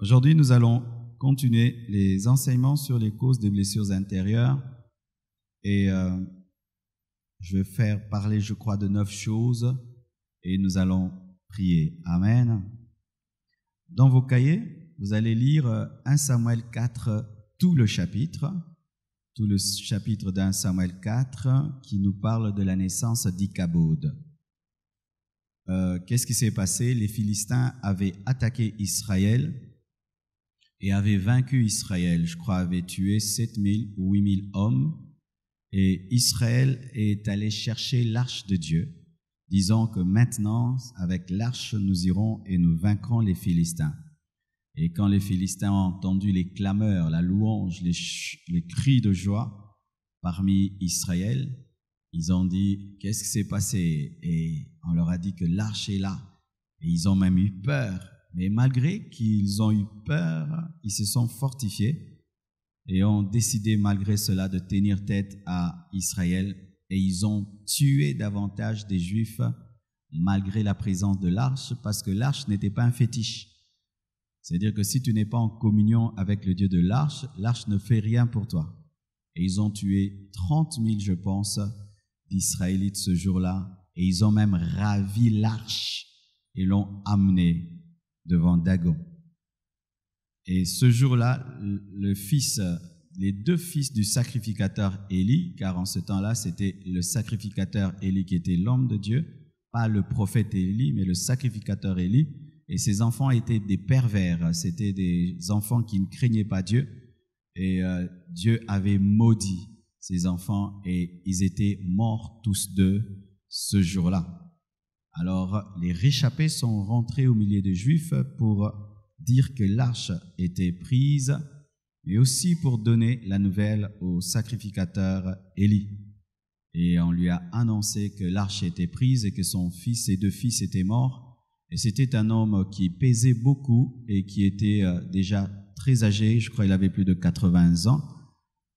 Aujourd'hui, nous allons continuer les enseignements sur les causes des blessures intérieures et je vais faire parler, je crois, de 9 choses et nous allons prier. Amen. Dans vos cahiers, vous allez lire 1 Samuel 4, tout le chapitre d'1 Samuel 4 qui nous parle de la naissance d'Ichabod. Qu'est-ce qui s'est passé? Les Philistins avaient attaqué Israël et avaient vaincu Israël. Je crois avaient tué 7000 ou 8000 hommes. Et Israël est allé chercher l'arche de Dieu, disant que maintenant, avec l'arche, nous irons et nous vaincrons les Philistins. Et quand les Philistins ont entendu les clameurs, la louange, les cris de joie parmi Israël, ils ont dit, qu'est-ce qui s'est passé? Et on leur a dit que l'arche est là. Et ils ont même eu peur. Mais malgré qu'ils ont eu peur, ils se sont fortifiés et ont décidé malgré cela de tenir tête à Israël. Et ils ont tué davantage des Juifs malgré la présence de l'arche, parce que l'arche n'était pas un fétiche. C'est-à-dire que si tu n'es pas en communion avec le Dieu de l'arche ne fait rien pour toi. Et ils ont tué 30 000, je pense, d'Israélites ce jour-là. Et ils ont même ravi l'arche et l'ont amené devant Dagon. Et ce jour-là, les 2 fils du sacrificateur Élie, car en ce temps-là, c'était le sacrificateur Élie qui était l'homme de Dieu, pas le prophète Élie, mais le sacrificateur Élie. Et ces enfants étaient des pervers, c'était des enfants qui ne craignaient pas Dieu. Et Dieu avait maudit ces enfants et ils étaient morts tous deux ce jour-là. Alors, les réchappés sont rentrés au milieu des Juifs pour dire que l'arche était prise, mais aussi pour donner la nouvelle au sacrificateur Élie. Et on lui a annoncé que l'arche était prise et que ses 2 fils étaient morts. Et c'était un homme qui pesait beaucoup et qui était déjà très âgé, je crois qu'il avait plus de 80 ans.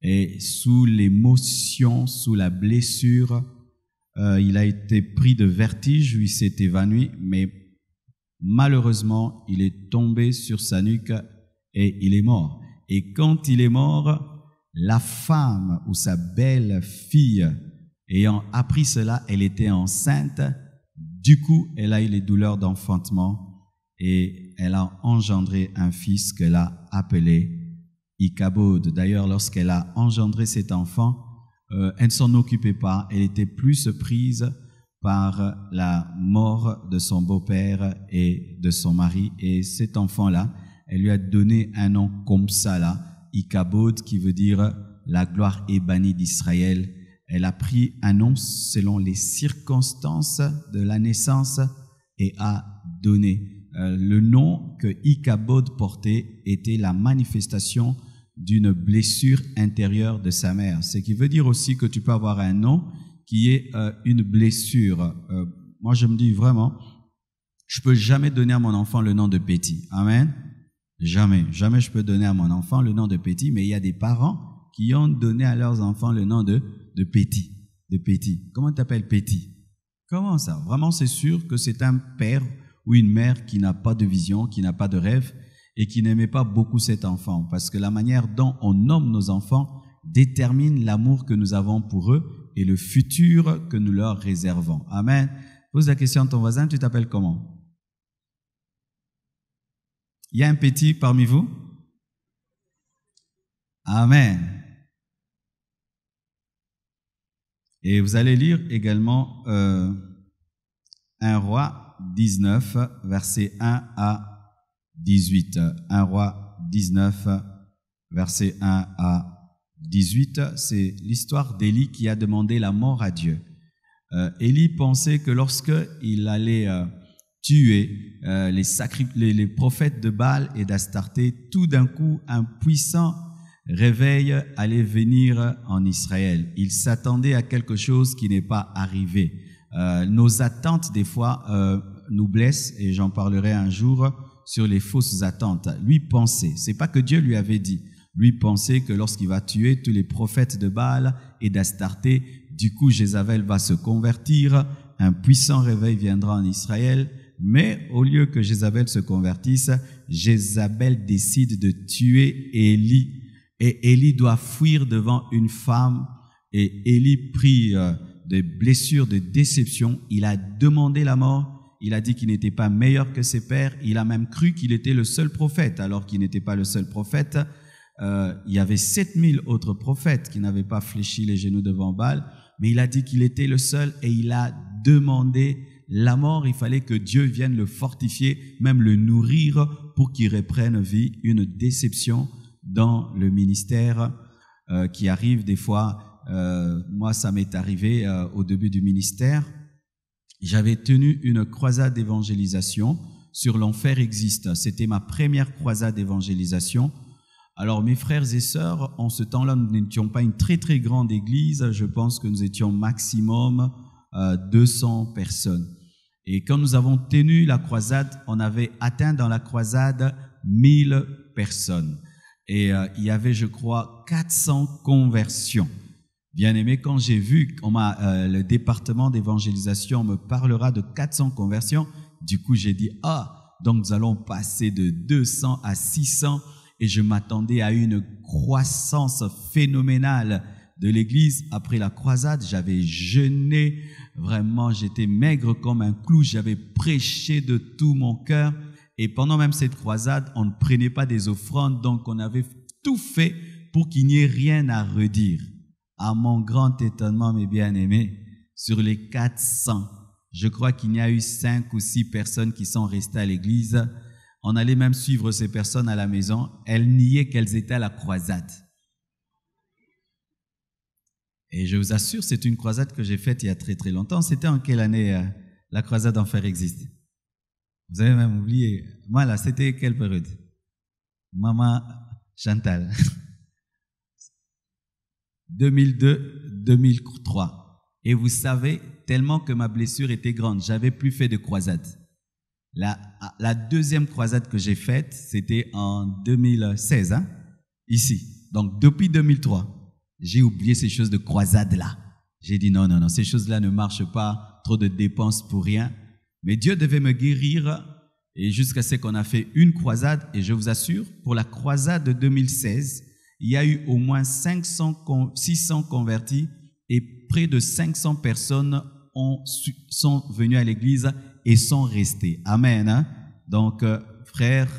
Et sous l'émotion, sous la blessure, il a été pris de vertige, il s'est évanoui, mais malheureusement, il est tombé sur sa nuque et il est mort. Et quand il est mort, la femme ou sa belle-fille, ayant appris cela, elle était enceinte. Du coup, elle a eu les douleurs d'enfantement et elle a engendré un fils qu'elle a appelé Ichabod. D'ailleurs, lorsqu'elle a engendré cet enfant, elle ne s'en occupait pas, elle était plus prise par la mort de son beau-père et de son mari. Et cet enfant-là, elle lui a donné un nom comme ça là, Ichabod, qui veut dire la gloire est bannie d'Israël. Elle a pris un nom selon les circonstances de la naissance et a donné. Le nom que Ichabod portait était la manifestation d'une blessure intérieure de sa mère. Ce qui veut dire aussi que tu peux avoir un nom qui est une blessure. Moi, je me dis vraiment, je peux jamais donner à mon enfant le nom de Petit. Amen. Jamais je peux donner à mon enfant le nom de Petit, mais il y a des parents qui ont donné à leurs enfants le nom de Petit. Comment t'appelles Petit? Comment ça? Vraiment, c'est sûr que c'est un père ou une mère qui n'a pas de vision, qui n'a pas de rêve et qui n'aimait pas beaucoup cet enfant, parce que la manière dont on nomme nos enfants détermine l'amour que nous avons pour eux et le futur que nous leur réservons. Amen. Pose la question à ton voisin, tu t'appelles comment? Il y a un petit parmi vous? Amen. Et vous allez lire également 1 Roi 19, versets 1 à 18. 1 Roi 19, versets 1 à 18, c'est l'histoire d'Élie qui a demandé la mort à Dieu. Élie pensait que lorsqu'il allait tuer les prophètes de Baal et d'Astarté, tout d'un coup, un puissant réveil allait venir en Israël. Il s'attendait à quelque chose qui n'est pas arrivé. Nos attentes, des fois, nous blessent, et j'en parlerai un jour sur les fausses attentes. Lui pensait, c'est pas que Dieu lui avait dit, lui pensait que lorsqu'il va tuer tous les prophètes de Baal et d'Astarté, du coup, Jézabel va se convertir, un puissant réveil viendra en Israël, Mais au lieu que Jézabel se convertisse, Jézabel décide de tuer Élie. Et Élie doit fuir devant une femme. Et Élie prit des blessures de déception. Il a demandé la mort. Il a dit qu'il n'était pas meilleur que ses pères. Il a même cru qu'il était le seul prophète, alors qu'il n'était pas le seul prophète. Il y avait 7000 autres prophètes qui n'avaient pas fléchi les genoux devant Baal. Mais il a dit qu'il était le seul et il a demandé la mort. Il fallait que Dieu vienne le fortifier, même le nourrir pour qu'il reprenne vie. Une déception dans le ministère qui arrive des fois. Moi, ça m'est arrivé au début du ministère. J'avais tenu une croisade d'évangélisation sur l'enfer existe. C'était ma première croisade d'évangélisation. Alors, mes frères et sœurs, en ce temps-là, nous n'étions pas une très très grande église. Je pense que nous étions maximum 200 personnes. Et quand nous avons tenu la croisade, on avait atteint dans la croisade 1000 personnes. Et il y avait, je crois, 400 conversions. Bien aimé, quand j'ai vu, le département d'évangélisation me parlera de 400 conversions, du coup j'ai dit, donc nous allons passer de 200 à 600. Et je m'attendais à une croissance phénoménale de l'église. Après la croisade, j'avais jeûné, vraiment, j'étais maigre comme un clou, j'avais prêché de tout mon cœur. Et pendant même cette croisade, on ne prenait pas des offrandes, donc on avait tout fait pour qu'il n'y ait rien à redire. À mon grand étonnement, mes bien-aimés, sur les 400, je crois qu'il y a eu 5 ou 6 personnes qui sont restées à l'église. On allait même suivre ces personnes à la maison. Elles niaient qu'elles étaient à la croisade. Et je vous assure, c'est une croisade que j'ai faite il y a très très longtemps. C'était en quelle année la croisade Enfer existe? Vous avez même oublié. Moi là, c'était quelle période? Maman Chantal. 2002-2003. Et vous savez, tellement que ma blessure était grande, j'avais plus fait de croisade. La deuxième croisade que j'ai faite, c'était en 2016, ici. Donc, depuis 2003, j'ai oublié ces choses de croisade-là. J'ai dit non, ces choses-là ne marchent pas, trop de dépenses pour rien. Mais Dieu devait me guérir et jusqu'à ce qu'on a fait une croisade. Et je vous assure, pour la croisade de 2016, il y a eu au moins 600 convertis et près de 500 personnes sont venues à l'église et sont restés. Amen. Donc, frère,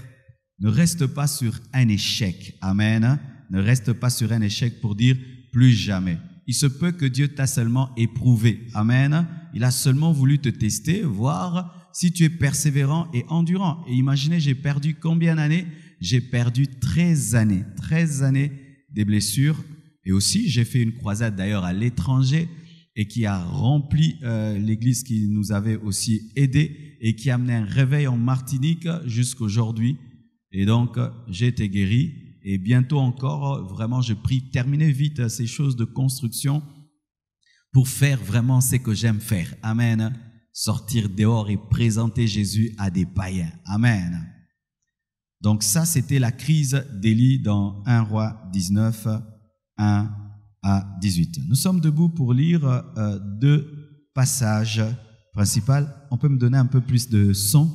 ne reste pas sur un échec. Amen. Ne reste pas sur un échec pour dire plus jamais. Il se peut que Dieu t'a seulement éprouvé. Amen. Il a seulement voulu te tester, voir si tu es persévérant et endurant. Et imaginez, j'ai perdu combien d'années? J'ai perdu 13 années. 13 années des blessures. Et aussi, j'ai fait une croisade d'ailleurs à l'étranger et qui a rempli l'église qui nous avait aussi aidés et qui a amené un réveil en Martinique jusqu'à aujourd'hui. Et donc, j'ai été guéri et bientôt encore, vraiment, je prie, terminez vite ces choses de construction pour faire vraiment ce que j'aime faire. Amen. Sortir dehors et présenter Jésus à des païens. Amen. Donc ça, c'était la crise d'Élie dans 1 Roi 19, 1 à 18. Nous sommes debout pour lire 2 passages principaux. On peut me donner un peu plus de son?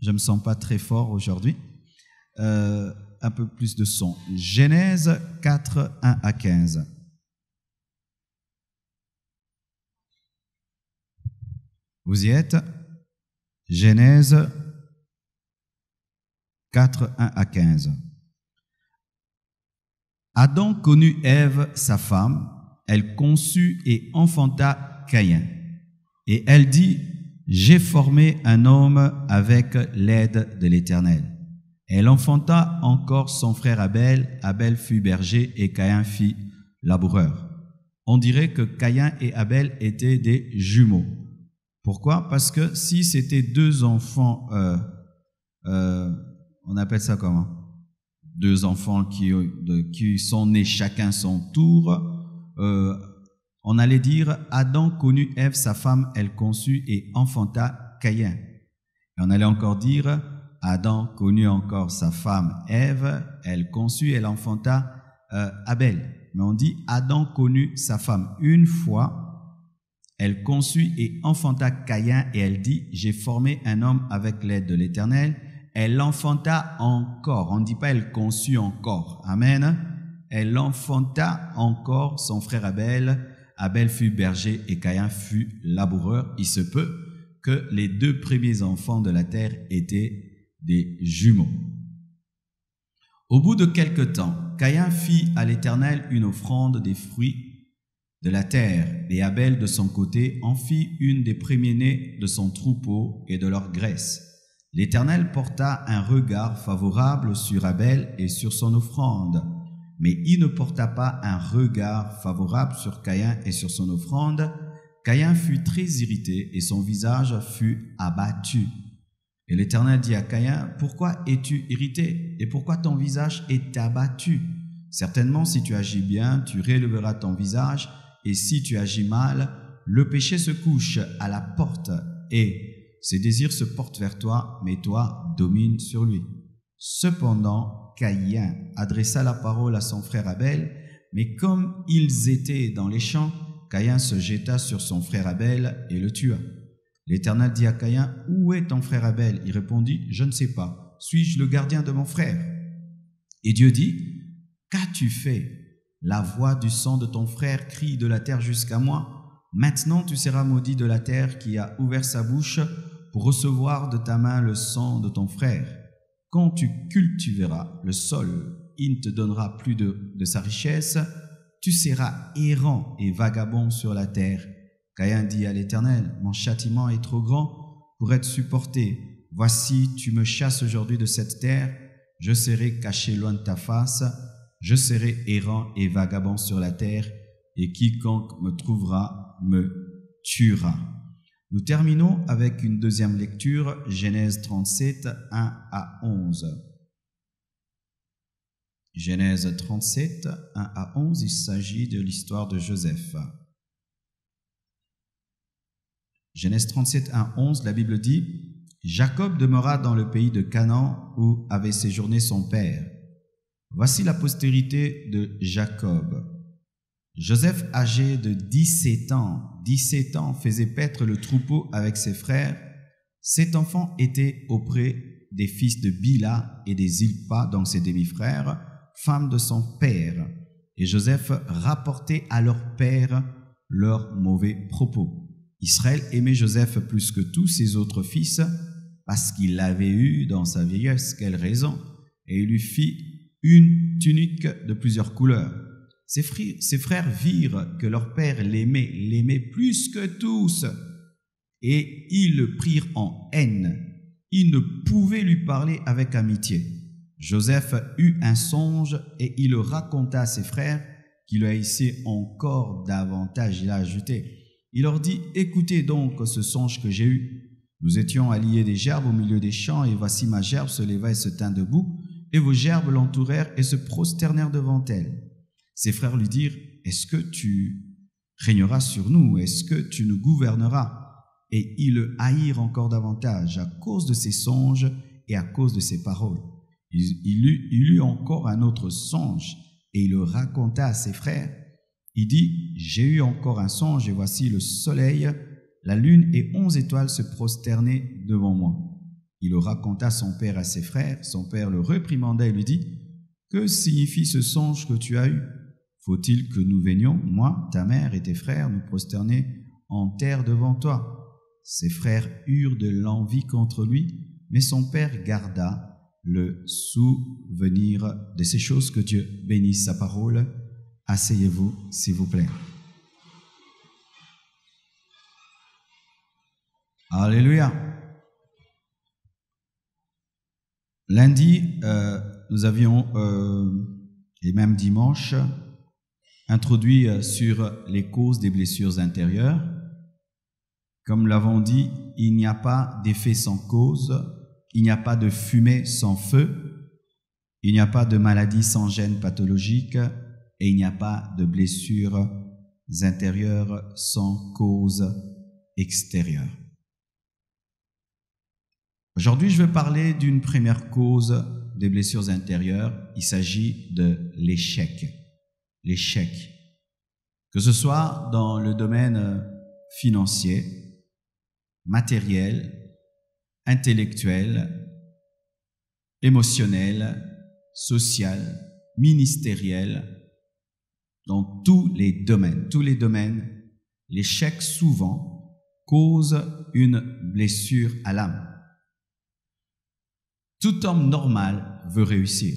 Je ne me sens pas très fort aujourd'hui. Un peu plus de son. Genèse 4, 1 à 15. Vous y êtes? Genèse 4, 1 à 15. Adam connut Ève, sa femme, elle conçut et enfanta Caïn. Et elle dit, j'ai formé un homme avec l'aide de l'Éternel. Elle enfanta encore son frère Abel. Abel fut berger et Caïn fit laboureur. On dirait que Caïn et Abel étaient des jumeaux. Pourquoi? Parce que si c'était 2 enfants, on appelle ça comment? 2 enfants qui sont nés chacun son tour, on allait dire Adam connut Ève, sa femme, elle conçut et enfanta Caïn. Et on allait encore dire Adam connut encore sa femme Ève, elle conçut, elle enfanta Abel. Mais on dit Adam connut sa femme une fois, elle conçut et enfanta Caïn, et elle dit, j'ai formé un homme avec l'aide de l'Éternel. Elle l'enfanta encore. On ne dit pas elle conçut encore. Amen. Elle enfanta encore son frère Abel. Abel fut berger et Caïn fut laboureur. Il se peut que les deux premiers enfants de la terre étaient des jumeaux. Au bout de quelque temps, Caïn fit à l'Éternel une offrande des fruits de la terre, et Abel de son côté en fit une des premiers-nés de son troupeau et de leur graisse. L'Éternel porta un regard favorable sur Abel et sur son offrande, mais il ne porta pas un regard favorable sur Caïn et sur son offrande. Caïn fut très irrité et son visage fut abattu. Et l'Éternel dit à Caïn, « Pourquoi es-tu irrité et pourquoi ton visage est abattu? Certainement, si tu agis bien, tu relèveras ton visage, et si tu agis mal, le péché se couche à la porte et ses désirs se portent vers toi, mais toi domine sur lui. » Cependant, Caïn adressa la parole à son frère Abel, mais comme ils étaient dans les champs, Caïn se jeta sur son frère Abel et le tua. L'Éternel dit à Caïn, « Où est ton frère Abel ?» Il répondit, « Je ne sais pas. Suis-je le gardien de mon frère ?» Et Dieu dit, « Qu'as-tu fait ? La voix du sang de ton frère crie de la terre jusqu'à moi. Maintenant tu seras maudit de la terre qui a ouvert sa bouche pour recevoir de ta main le sang de ton frère. Quand tu cultiveras le sol, il ne te donnera plus de sa richesse. Tu seras errant et vagabond sur la terre. » Caïn dit à l'Éternel, « Mon châtiment est trop grand pour être supporté. Voici, tu me chasses aujourd'hui de cette terre. Je serai caché loin de ta face. Je serai errant et vagabond sur la terre, et quiconque me trouvera me tuera. » Nous terminons avec une deuxième lecture, Genèse 37, 1 à 11. Genèse 37, 1 à 11, il s'agit de l'histoire de Joseph. Genèse 37, 1 à 11, la Bible dit, « Jacob demeura dans le pays de Canaan où avait séjourné son père. Voici la postérité de Jacob. Joseph, âgé de 17 ans, faisait paître le troupeau avec ses frères. Cet enfant était auprès des fils de Bila et des Zilpa, donc ses demi-frères, femmes de son père. Et Joseph rapportait à leur père leurs mauvais propos. Israël aimait Joseph plus que tous ses autres fils, parce qu'il l'avait eu dans sa vieillesse. Quelle raison? Et il lui fit une tunique de plusieurs couleurs. Ses frères virent que leur père l'aimait plus que tous, et ils le prirent en haine. Ils ne pouvaient lui parler avec amitié. Joseph eut un songe et il le raconta à ses frères, qui le haïssaient encore davantage. Il a ajouté, il leur dit, « Écoutez donc ce songe que j'ai eu. Nous étions à lier des gerbes au milieu des champs, et voici ma gerbe se leva et se tint debout, et vos gerbes l'entourèrent et se prosternèrent devant elle. » Ses frères lui dirent, « Est-ce que tu régneras sur nous? Est-ce que tu nous gouverneras ?» Et ils le haïrent encore davantage à cause de ses songes et à cause de ses paroles. Il eut encore un autre songe et il le raconta à ses frères. Il dit, « J'ai eu encore un songe et voici le soleil, la lune et 11 étoiles se prosternaient devant moi. » Il le raconta à son père et à ses frères. Son père le réprimanda et lui dit, « Que signifie ce songe que tu as eu? Faut-il que nous venions, moi, ta mère et tes frères, nous prosterner en terre devant toi? » Ses frères eurent de l'envie contre lui, mais son père garda le souvenir de ces choses. Que Dieu bénisse sa parole. Asseyez-vous, s'il vous plaît. Alléluia. Lundi, nous avions, et même dimanche, introduit sur les causes des blessures intérieures. Comme l'avons dit, il n'y a pas d'effet sans cause, il n'y a pas de fumée sans feu, il n'y a pas de maladie sans gène pathologique, et il n'y a pas de blessures intérieures sans cause extérieure. Aujourd'hui, je vais parler d'une première cause des blessures intérieures. Il s'agit de l'échec. L'échec. Que ce soit dans le domaine financier, matériel, intellectuel, émotionnel, social, ministériel, dans tous les domaines, l'échec souvent cause une blessure à l'âme. Tout homme normal veut réussir.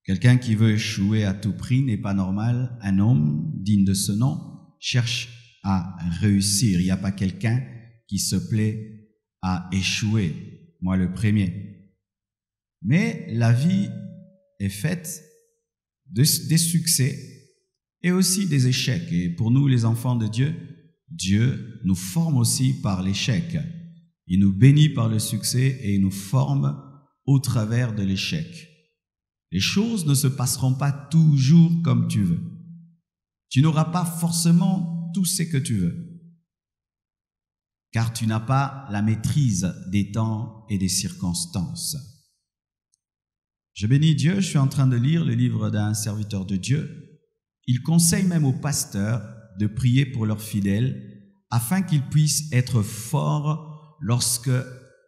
Quelqu'un qui veut échouer à tout prix n'est pas normal. Un homme digne de ce nom cherche à réussir. Il n'y a pas quelqu'un qui se plaît à échouer. Moi, le premier. Mais la vie est faite des succès et aussi des échecs. Et pour nous, les enfants de Dieu, Dieu nous forme aussi par l'échec. Il nous bénit par le succès et il nous forme au travers de l'échec. Les choses ne se passeront pas toujours comme tu veux. Tu n'auras pas forcément tout ce que tu veux, car tu n'as pas la maîtrise des temps et des circonstances. Je bénis Dieu, je suis en train de lire le livre d'un serviteur de Dieu. Il conseille même aux pasteurs de prier pour leurs fidèles afin qu'ils puissent être forts lorsque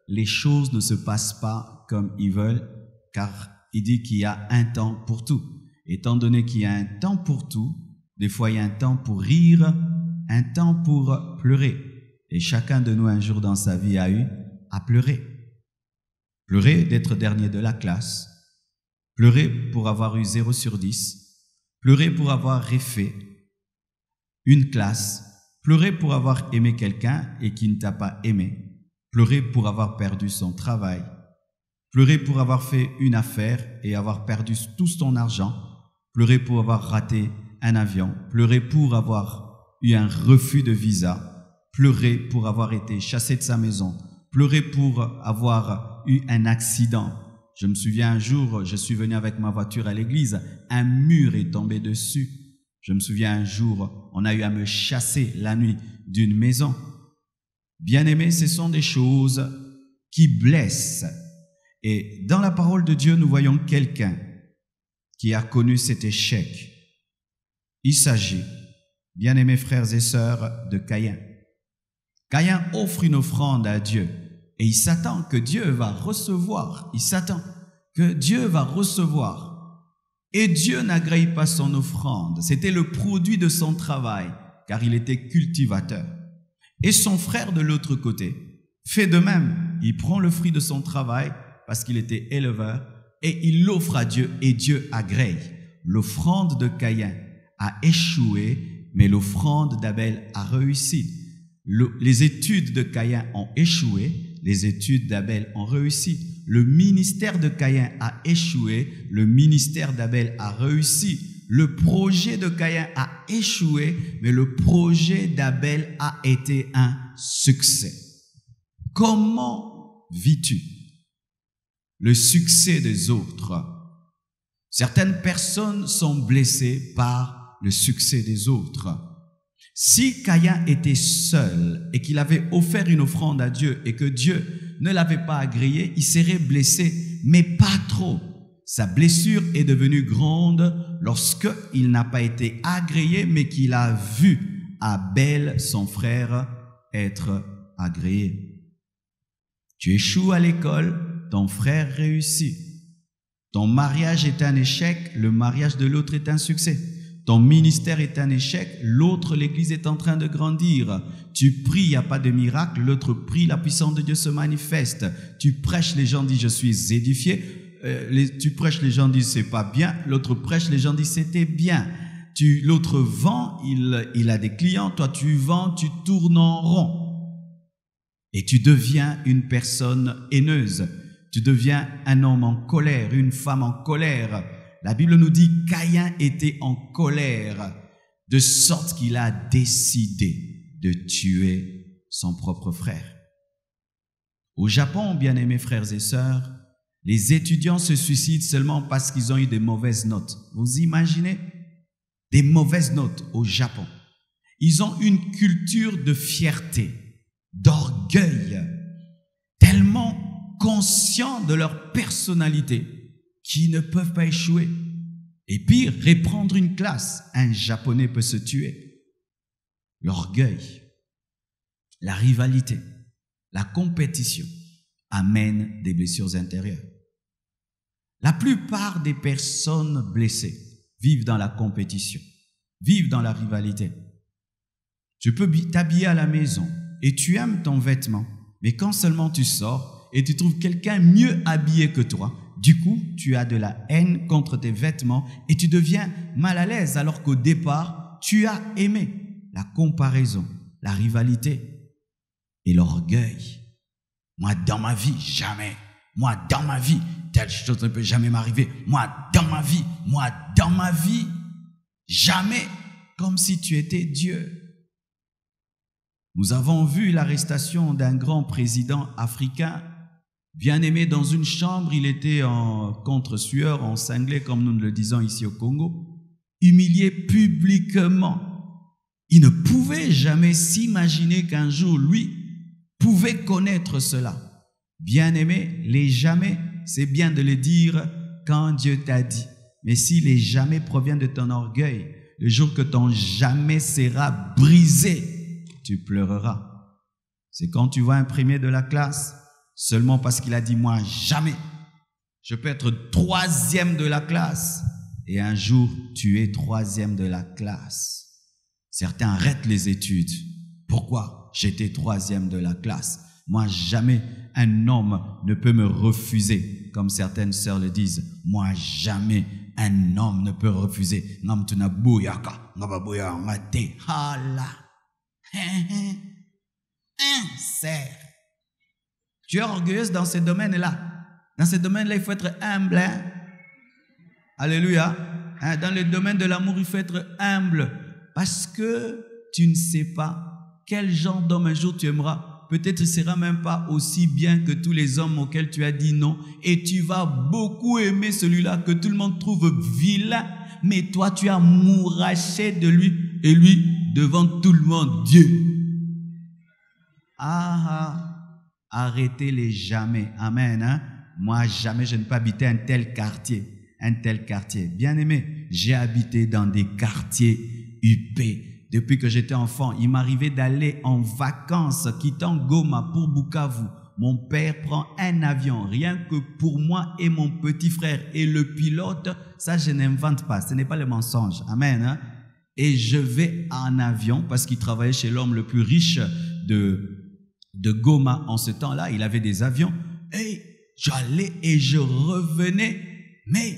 les choses ne se passent pas comme ils veulent, car il dit qu'il y a un temps pour tout. Étant donné qu'il y a un temps pour tout, des fois il y a un temps pour rire, un temps pour pleurer. Et chacun de nous un jour dans sa vie a eu à pleurer. Pleurer d'être dernier de la classe, pleurer pour avoir eu 0 sur 10, pleurer pour avoir refait une classe, pleurer pour avoir aimé quelqu'un et qui ne t'a pas aimé, pleurer pour avoir perdu son travail, pleurer pour avoir fait une affaire et avoir perdu tout ton argent, pleurer pour avoir raté un avion, pleurer pour avoir eu un refus de visa, pleurer pour avoir été chassé de sa maison, pleurer pour avoir eu un accident. Je me souviens un jour, je suis venu avec ma voiture à l'église, un mur est tombé dessus. Je me souviens un jour, on a eu à me chasser la nuit d'une maison. Bien-aimés, ce sont des choses qui blessent. Et dans la parole de Dieu, nous voyons quelqu'un qui a connu cet échec. Il s'agit, bien-aimés frères et sœurs, de Caïn. Caïn offre une offrande à Dieu et il s'attend que Dieu va recevoir. Il s'attend que Dieu va recevoir. Et Dieu n'agrée pas son offrande. C'était le produit de son travail, car il était cultivateur. Et son frère de l'autre côté fait de même. Il prend le fruit de son travail parce qu'il était éleveur et il l'offre à Dieu et Dieu agrée. L'offrande de Caïn a échoué, mais l'offrande d'Abel a réussi. Les études de Caïn ont échoué, les études d'Abel ont réussi. Le ministère de Caïn a échoué, le ministère d'Abel a réussi. Le projet de Caïn a échoué, mais le projet d'Abel a été un succès. Comment vis-tu le succès des autres? Certaines personnes sont blessées par le succès des autres. Si Caïn était seul et qu'il avait offert une offrande à Dieu et que Dieu ne l'avait pas agréé, il serait blessé, mais pas trop. Sa blessure est devenue grande lorsqu'il n'a pas été agréé, mais qu'il a vu Abel, son frère, être agréé. Tu échoues à l'école, ton frère réussit. Ton mariage est un échec, le mariage de l'autre est un succès. Ton ministère est un échec, l'autre, l'église est en train de grandir. Tu pries, il n'y a pas de miracle, l'autre prie, la puissance de Dieu se manifeste. Tu prêches, les gens disent je suis édifié. Tu prêches, les gens disent c'est pas bien. L'autre prêche, les gens disent c'était bien. L'autre vend, il a des clients, toi tu vends, tu tournes en rond. Et tu deviens une personne haineuse. Tu deviens un homme en colère, une femme en colère. La Bible nous dit Caïn était en colère, de sorte qu'il a décidé de tuer son propre frère. Au Japon, bien-aimés frères et sœurs, les étudiants se suicident seulement parce qu'ils ont eu des mauvaises notes. Vous imaginez? Des mauvaises notes au Japon. Ils ont une culture de fierté, d'orgueil, tellement conscients de leur personnalité qu'ils ne peuvent pas échouer. Et pire, reprendre une classe, un Japonais peut se tuer. l'orgueil, la rivalité, la compétition amènent des blessures intérieures. La plupart des personnes blessées vivent dans la compétition, vivent dans la rivalité. Tu peux t'habiller à la maison et tu aimes ton vêtement, mais quand seulement tu sors et tu trouves quelqu'un mieux habillé que toi, du coup, tu as de la haine contre tes vêtements et tu deviens mal à l'aise alors qu'au départ, tu as aimé la comparaison, la rivalité et l'orgueil. Moi, dans ma vie, jamais. Moi, dans ma vie, telle chose ne peut jamais m'arriver. Moi, dans ma vie, jamais. Comme si tu étais Dieu. Nous avons vu l'arrestation d'un grand président africain, bien aimé dans une chambre. Il était en contre-sueur, en cinglé, comme nous le disons ici au Congo, humilié publiquement. Il ne pouvait jamais s'imaginer qu'un jour, lui, pouvait connaître cela. Bien aimé, les jamais, c'est bien de le dire quand Dieu t'a dit. Mais si les jamais proviennent de ton orgueil, le jour que ton jamais sera brisé, tu pleureras. C'est quand tu vois un premier de la classe, seulement parce qu'il a dit « moi, jamais, je peux être troisième de la classe ». Et un jour, tu es troisième de la classe. Certains arrêtent les études. Pourquoi? J'étais troisième de la classe. Moi, jamais un homme ne peut me refuser, comme certaines sœurs le disent. Moi, jamais un homme ne peut refuser. Tu es orgueilleuse dans ce domaine-là. Dans ce domaine-là, il faut être humble. Hein? Alléluia. Hein? Dans le domaine de l'amour, il faut être humble. Parce que tu ne sais pas quel genre d'homme un jour tu aimeras. Peut-être il ne sera même pas aussi bien que tous les hommes auxquels tu as dit non. Et tu vas beaucoup aimer celui-là que tout le monde trouve vilain. Mais toi, tu as mouraché de lui. Et lui, devant tout le monde, Dieu. Arrêtez les jamais. Amen. Hein? Moi, jamais je ne peux habiter un tel quartier. Un tel quartier. Bien aimé, j'ai habité dans des quartiers huppés. Depuis que j'étais enfant, il m'arrivait d'aller en vacances, quittant Goma pour Bukavu. Mon père prend un avion, rien que pour moi et mon petit frère. Et le pilote, ça je n'invente pas, ce n'est pas le mensonge. Amen. Hein? Et je vais en avion, parce qu'il travaillait chez l'homme le plus riche de Goma en ce temps-là. Il avait des avions. Et j'allais et je revenais. Mais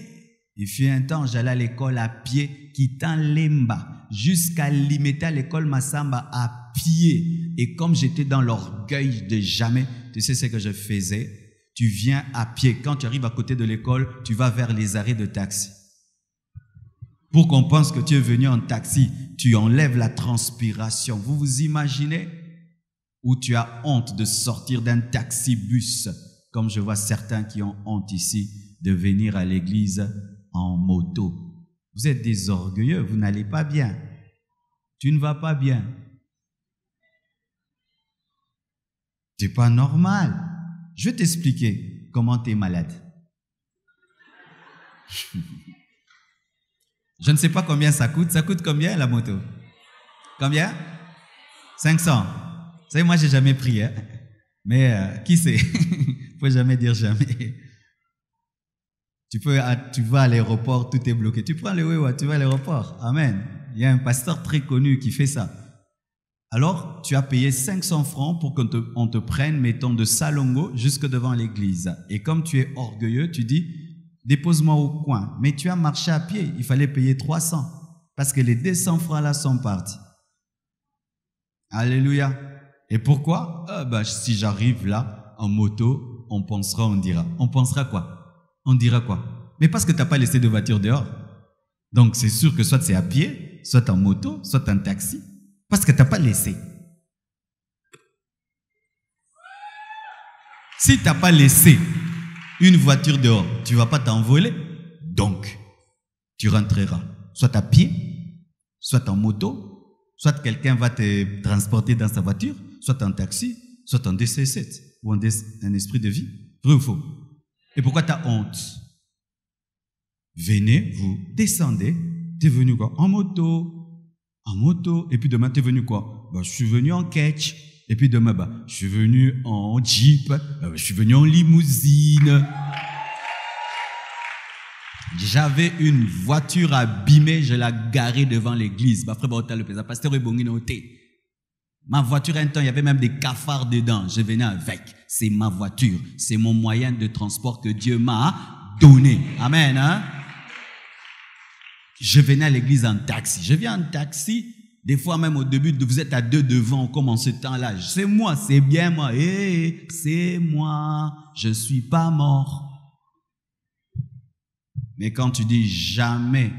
il fut un temps, j'allais à l'école à pied, quittant Lemba, jusqu'à Limeta, l'école Massamba à pied. Et comme j'étais dans l'orgueil de jamais, tu sais ce que je faisais? Tu viens à pied. Quand tu arrives à côté de l'école, tu vas vers les arrêts de taxi. Pour qu'on pense que tu es venu en taxi, tu enlèves la transpiration. Vous vous imaginez? Ou tu as honte de sortir d'un taxi-bus, comme je vois certains qui ont honte ici, de venir à l'église en moto. Vous êtes des orgueilleux, vous n'allez pas bien. Tu ne vas pas bien. C'est pas normal. Je vais t'expliquer comment tu es malade. Je ne sais pas combien ça coûte. Ça coûte combien la moto? Combien? 500. Vous savez, moi, j'ai jamais pris. Hein? Mais qui sait? Il faut jamais dire jamais. Tu vas à l'aéroport, tout est bloqué. Tu prends le Wewa, tu vas à l'aéroport. Amen. Il y a un pasteur très connu qui fait ça. Alors, tu as payé 500 francs pour qu'on te prenne, mettons, de Salongo jusque devant l'église. Et comme tu es orgueilleux, tu dis, dépose-moi au coin. Mais tu as marché à pied, il fallait payer 300. Parce que les 200 francs là sont partis. Alléluia. Et pourquoi? Si j'arrive là, en moto, on pensera, on dira. On pensera quoi? On dira quoi? Mais parce que tu n'as pas laissé de voiture dehors. Donc, c'est sûr que soit c'est à pied, soit en moto, soit en taxi. Parce que tu n'as pas laissé. Si tu n'as pas laissé une voiture dehors, tu ne vas pas t'envoler. Donc, tu rentreras soit à pied, soit en moto, soit quelqu'un va te transporter dans sa voiture, soit en taxi, soit en DC7 ou en un esprit de vie. Vrai ou faux? Et pourquoi tu as honte? Venez, vous descendez, tu es venu quoi? En moto. En moto. Et puis demain, tu es venu quoi? Je suis venu en ketch. Et puis demain, je suis venu en jeep. Je suis venu en limousine. J'avais une voiture abîmée, je l'ai garée devant l'église. Pasteur ma voiture, un temps, il y avait même des cafards dedans. Je venais avec. C'est ma voiture. C'est mon moyen de transport que Dieu m'a donné. Amen. Hein? Je venais à l'église en taxi. Je viens en taxi. Des fois, même au début, vous êtes à deux devant, comme en ce temps-là. C'est moi, c'est bien moi. C'est moi. Je ne suis pas mort. Mais quand tu dis jamais,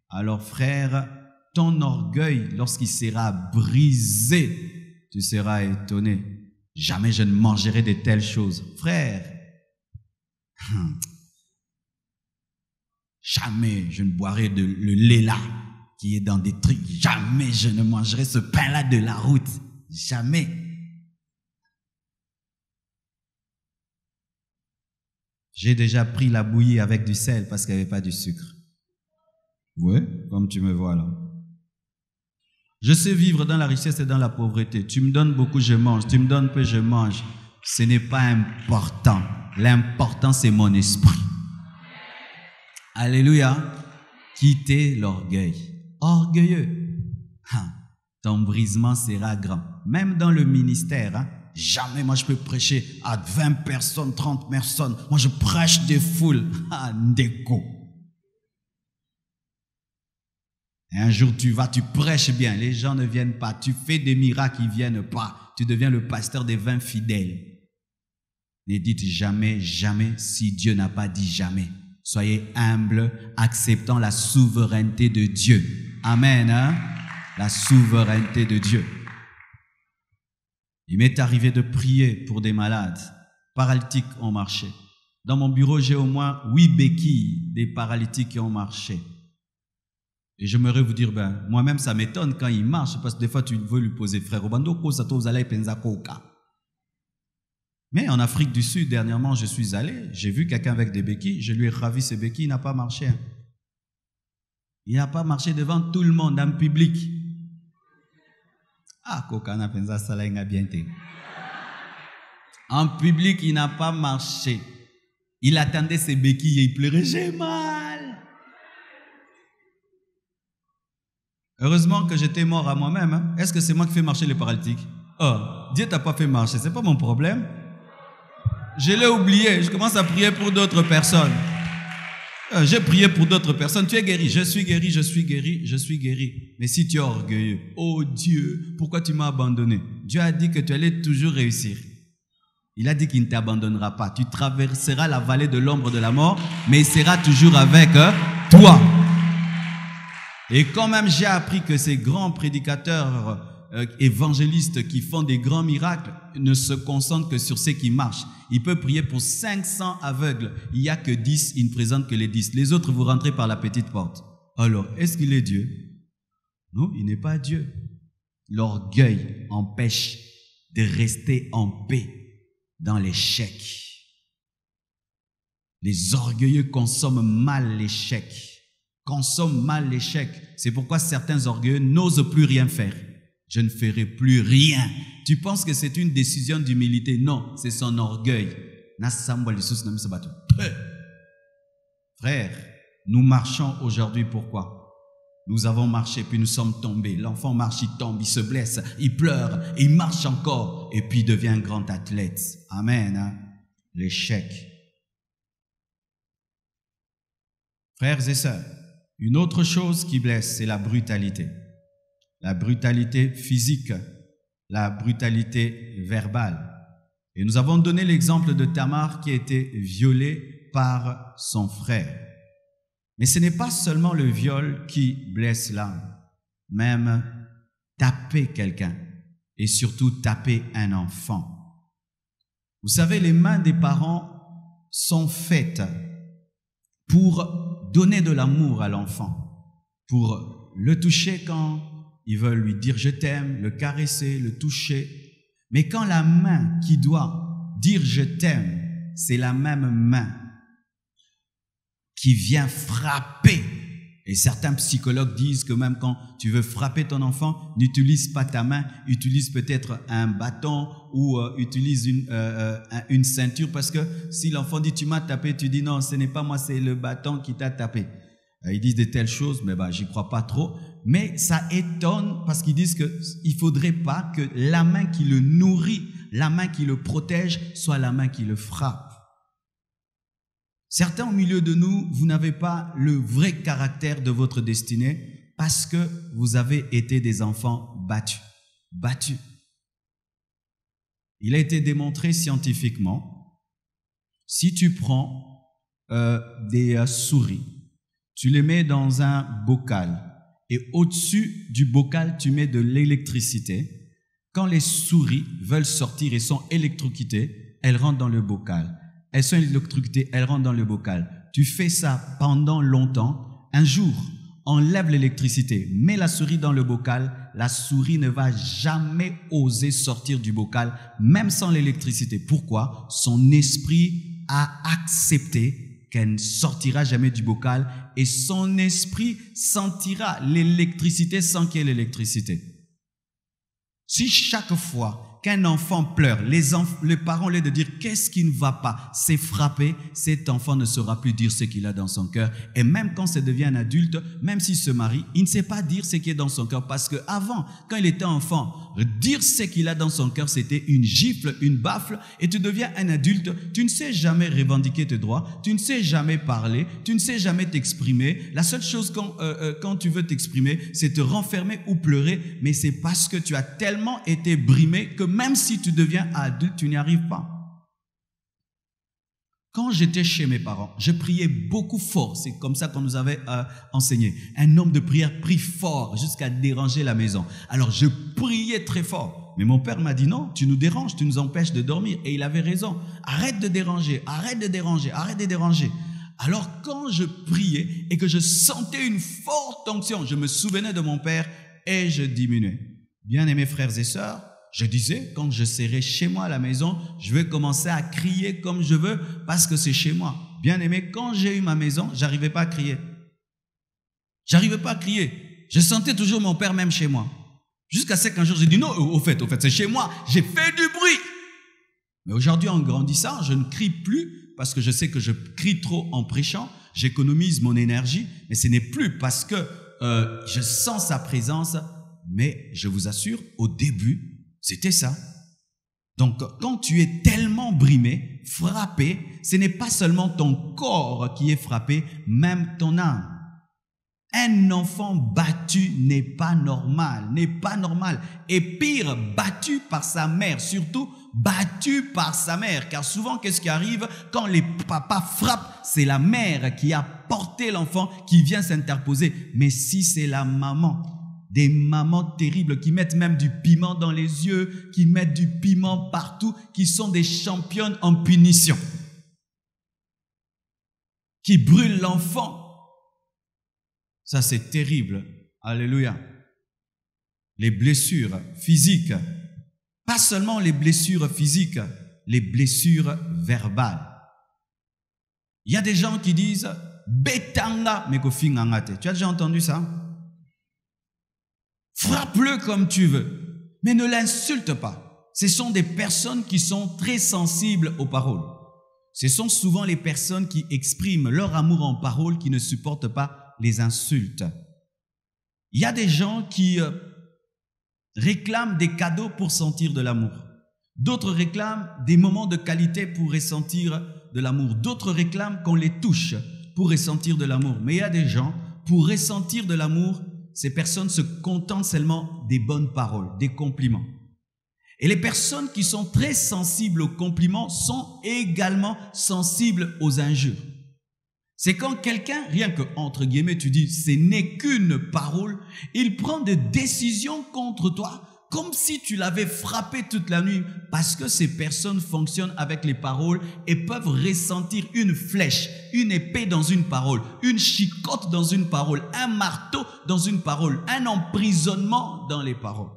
alors frère, ton orgueil, lorsqu'il sera brisé, tu seras étonné. Jamais je ne mangerai de telles choses. Frère, jamais je ne boirai le lait là, qui est dans des trucs. Jamais je ne mangerai ce pain-là de la route. Jamais. J'ai déjà pris la bouillie avec du sel parce qu'il n'y avait pas du sucre. Oui, comme tu me vois là. Je sais vivre dans la richesse et dans la pauvreté. Tu me donnes beaucoup, je mange. Tu me donnes peu, je mange. Ce n'est pas important. L'important, c'est mon esprit. Alléluia. Quittez l'orgueil. Orgueilleux. Ton brisement sera grand. Même dans le ministère, jamais moi je peux prêcher à 20 personnes, 30 personnes. Moi je prêche des foules. Ndeko. Et un jour tu prêches bien, les gens ne viennent pas. Tu fais des miracles, ils ne viennent pas. Tu deviens le pasteur des 20 fidèles. Ne dites jamais, jamais si Dieu n'a pas dit jamais. Soyez humble, acceptant la souveraineté de Dieu. Amen. Hein? La souveraineté de Dieu. Il m'est arrivé de prier pour des malades. Paralytiques ont marché. Dans mon bureau, j'ai au moins 8 béquilles des paralytiques qui ont marché. Et j'aimerais vous dire, moi-même, ça m'étonne quand il marche, parce que des fois, tu veux lui poser, frère, mais en Afrique du Sud, dernièrement, je suis allé, j'ai vu quelqu'un avec des béquilles, je lui ai ravi ses béquilles, il n'a pas marché. Il n'a pas marché devant tout le monde, en public. En public, il n'a pas marché. Il attendait ses béquilles et il pleurait, j'ai mal. Heureusement que j'étais mort à moi-même. Est-ce que c'est moi qui fais marcher les paralytiques? Dieu t'a pas fait marcher, c'est pas mon problème. Je l'ai oublié, je commence à prier pour d'autres personnes. J'ai prié pour d'autres personnes, tu es guéri, je suis guéri, je suis guéri, je suis guéri. Mais si tu es orgueilleux, oh Dieu, pourquoi tu m'as abandonné? Dieu a dit que tu allais toujours réussir. Il a dit qu'il ne t'abandonnera pas. Tu traverseras la vallée de l'ombre de la mort, mais il sera toujours avec toi. Et quand même j'ai appris que ces grands prédicateurs évangélistes qui font des grands miracles ne se concentrent que sur ceux qui marchent. Il peut prier pour 500 aveugles. Il n'y a que 10, il ne présente que les 10. Les autres, vous rentrez par la petite porte. Alors, est-ce qu'il est Dieu? Non, il n'est pas Dieu. L'orgueil empêche de rester en paix dans l'échec. Les orgueilleux consomment mal l'échec. Consomment mal l'échec. C'est pourquoi certains orgueilleux n'osent plus rien faire. Je ne ferai plus rien. Tu penses que c'est une décision d'humilité? Non, c'est son orgueil. Frère, nous marchons aujourd'hui, pourquoi? Nous avons marché, puis nous sommes tombés. L'enfant marche, il tombe, il se blesse, il pleure, il marche encore, et puis il devient un grand athlète. Amen. Hein? L'échec. Frères et sœurs, une autre chose qui blesse, c'est la brutalité. La brutalité physique, la brutalité verbale. Et nous avons donné l'exemple de Tamar qui a été violée par son frère. Mais ce n'est pas seulement le viol qui blesse l'âme, même taper quelqu'un et surtout taper un enfant. Vous savez, les mains des parents sont faites pour donner de l'amour à l'enfant, pour le toucher quand ils veulent lui dire « je t'aime », le caresser, le toucher. Mais quand la main qui doit dire « je t'aime », c'est la même main qui vient frapper Et certains psychologues disent que même quand tu veux frapper ton enfant, n'utilise pas ta main, utilise peut-être un bâton ou utilise une ceinture, parce que si l'enfant dit tu m'as tapé, tu dis non, ce n'est pas moi, c'est le bâton qui t'a tapé. Ils disent de telles choses, mais j'y crois pas trop. Mais ça étonne parce qu'ils disent qu'il faudrait pas que la main qui le nourrit, la main qui le protège, soit la main qui le frappe. Certains au milieu de nous, vous n'avez pas le vrai caractère de votre destinée parce que vous avez été des enfants battus. Battus. Il a été démontré scientifiquement, si tu prends des souris, tu les mets dans un bocal et au-dessus du bocal, tu mets de l'électricité. Quand les souris veulent sortir et sont électrocutées, elles rentrent dans le bocal. Elles sont électrocutées, elles rentrent dans le bocal. Tu fais ça pendant longtemps. Un jour, enlève l'électricité, mets la souris dans le bocal. La souris ne va jamais oser sortir du bocal, même sans l'électricité. Pourquoi? Son esprit a accepté qu'elle ne sortira jamais du bocal et son esprit sentira l'électricité sans qu'il y ait l'électricité. Si chaque fois qu'un enfant pleure, les parents, au lieu de dire qu'est-ce qui ne va pas, c'est frapper, cet enfant ne saura plus dire ce qu'il a dans son cœur. Et même quand ça devient un adulte, même s'il se marie, il ne sait pas dire ce qui est dans son cœur. Parce qu'avant, quand il était enfant, dire ce qu'il a dans son cœur, c'était une gifle, une baffle. Et tu deviens un adulte, tu ne sais jamais revendiquer tes droits, tu ne sais jamais parler, tu ne sais jamais t'exprimer. La seule chose quand tu veux t'exprimer, c'est te renfermer ou pleurer. Mais c'est parce que tu as tellement été brimé que même si tu deviens adulte, tu n'y arrives pas. Quand j'étais chez mes parents, je priais beaucoup fort. C'est comme ça qu'on nous avait enseigné. Un homme de prière prie fort jusqu'à déranger la maison. Alors je priais très fort. Mais mon père m'a dit non, tu nous déranges, tu nous empêches de dormir. Et il avait raison. Arrête de déranger, arrête de déranger, arrête de déranger. Alors quand je priais et que je sentais une forte onction, je me souvenais de mon père et je diminuais. Bien-aimés frères et sœurs, je disais, quand je serai chez moi à la maison, je vais commencer à crier comme je veux parce que c'est chez moi. Bien aimé, quand j'ai eu ma maison, j'arrivais pas à crier. J'arrivais pas à crier. Je sentais toujours mon père même chez moi. Jusqu'à ce qu'un jour, j'ai dit non, au fait, c'est chez moi. J'ai fait du bruit. Mais aujourd'hui, en grandissant, je ne crie plus parce que je sais que je crie trop en prêchant. J'économise mon énergie, mais ce n'est plus parce que je sens sa présence. Mais je vous assure, au début, c'était ça. Donc, quand tu es tellement brimé, frappé, ce n'est pas seulement ton corps qui est frappé, même ton âme. Un enfant battu n'est pas normal, n'est pas normal. Et pire, battu par sa mère, surtout battu par sa mère. Car souvent, qu'est-ce qui arrive quand les papas frappent? C'est la mère qui a porté l'enfant qui vient s'interposer. Mais si c'est la maman, des mamans terribles qui mettent même du piment dans les yeux, qui mettent du piment partout, qui sont des championnes en punition, qui brûlent l'enfant. Ça, c'est terrible. Alléluia. Les blessures physiques, pas seulement les blessures physiques, les blessures verbales. Il y a des gens qui disent « Betanga mekofingangate ». Tu as déjà entendu ça? Frappe-le comme tu veux, mais ne l'insulte pas. Ce sont des personnes qui sont très sensibles aux paroles. Ce sont souvent les personnes qui expriment leur amour en paroles qui ne supportent pas les insultes. Il y a des gens qui réclament des cadeaux pour sentir de l'amour. D'autres réclament des moments de qualité pour ressentir de l'amour. D'autres réclament qu'on les touche pour ressentir de l'amour. Mais il y a des gens, pour ressentir de l'amour, ces personnes se contentent seulement des bonnes paroles, des compliments. Et les personnes qui sont très sensibles aux compliments sont également sensibles aux injures. C'est quand quelqu'un, rien que entre guillemets, tu dis ce n'est qu'une parole, il prend des décisions contre toi comme si tu l'avais frappé toute la nuit, parce que ces personnes fonctionnent avec les paroles et peuvent ressentir une flèche, une épée dans une parole, une chicotte dans une parole, un marteau dans une parole, un emprisonnement dans les paroles.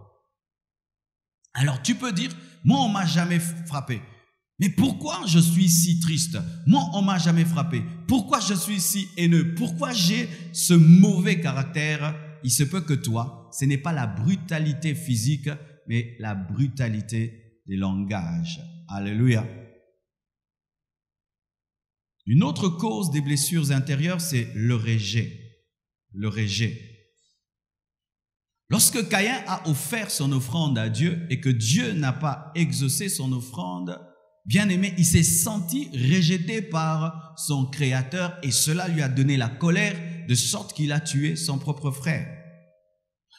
Alors tu peux dire, moi on m'a jamais frappé. Mais pourquoi je suis si triste? Moi, on ne m'a jamais frappé. Pourquoi je suis si haineux? Pourquoi j'ai ce mauvais caractère? Il se peut que toi, ce n'est pas la brutalité physique, mais la brutalité des langages. Alléluia. Une autre cause des blessures intérieures, c'est le rejet. Le rejet. Lorsque Caïn a offert son offrande à Dieu et que Dieu n'a pas exaucé son offrande, bien aimé, il s'est senti rejeté par son Créateur et cela lui a donné la colère de sorte qu'il a tué son propre frère.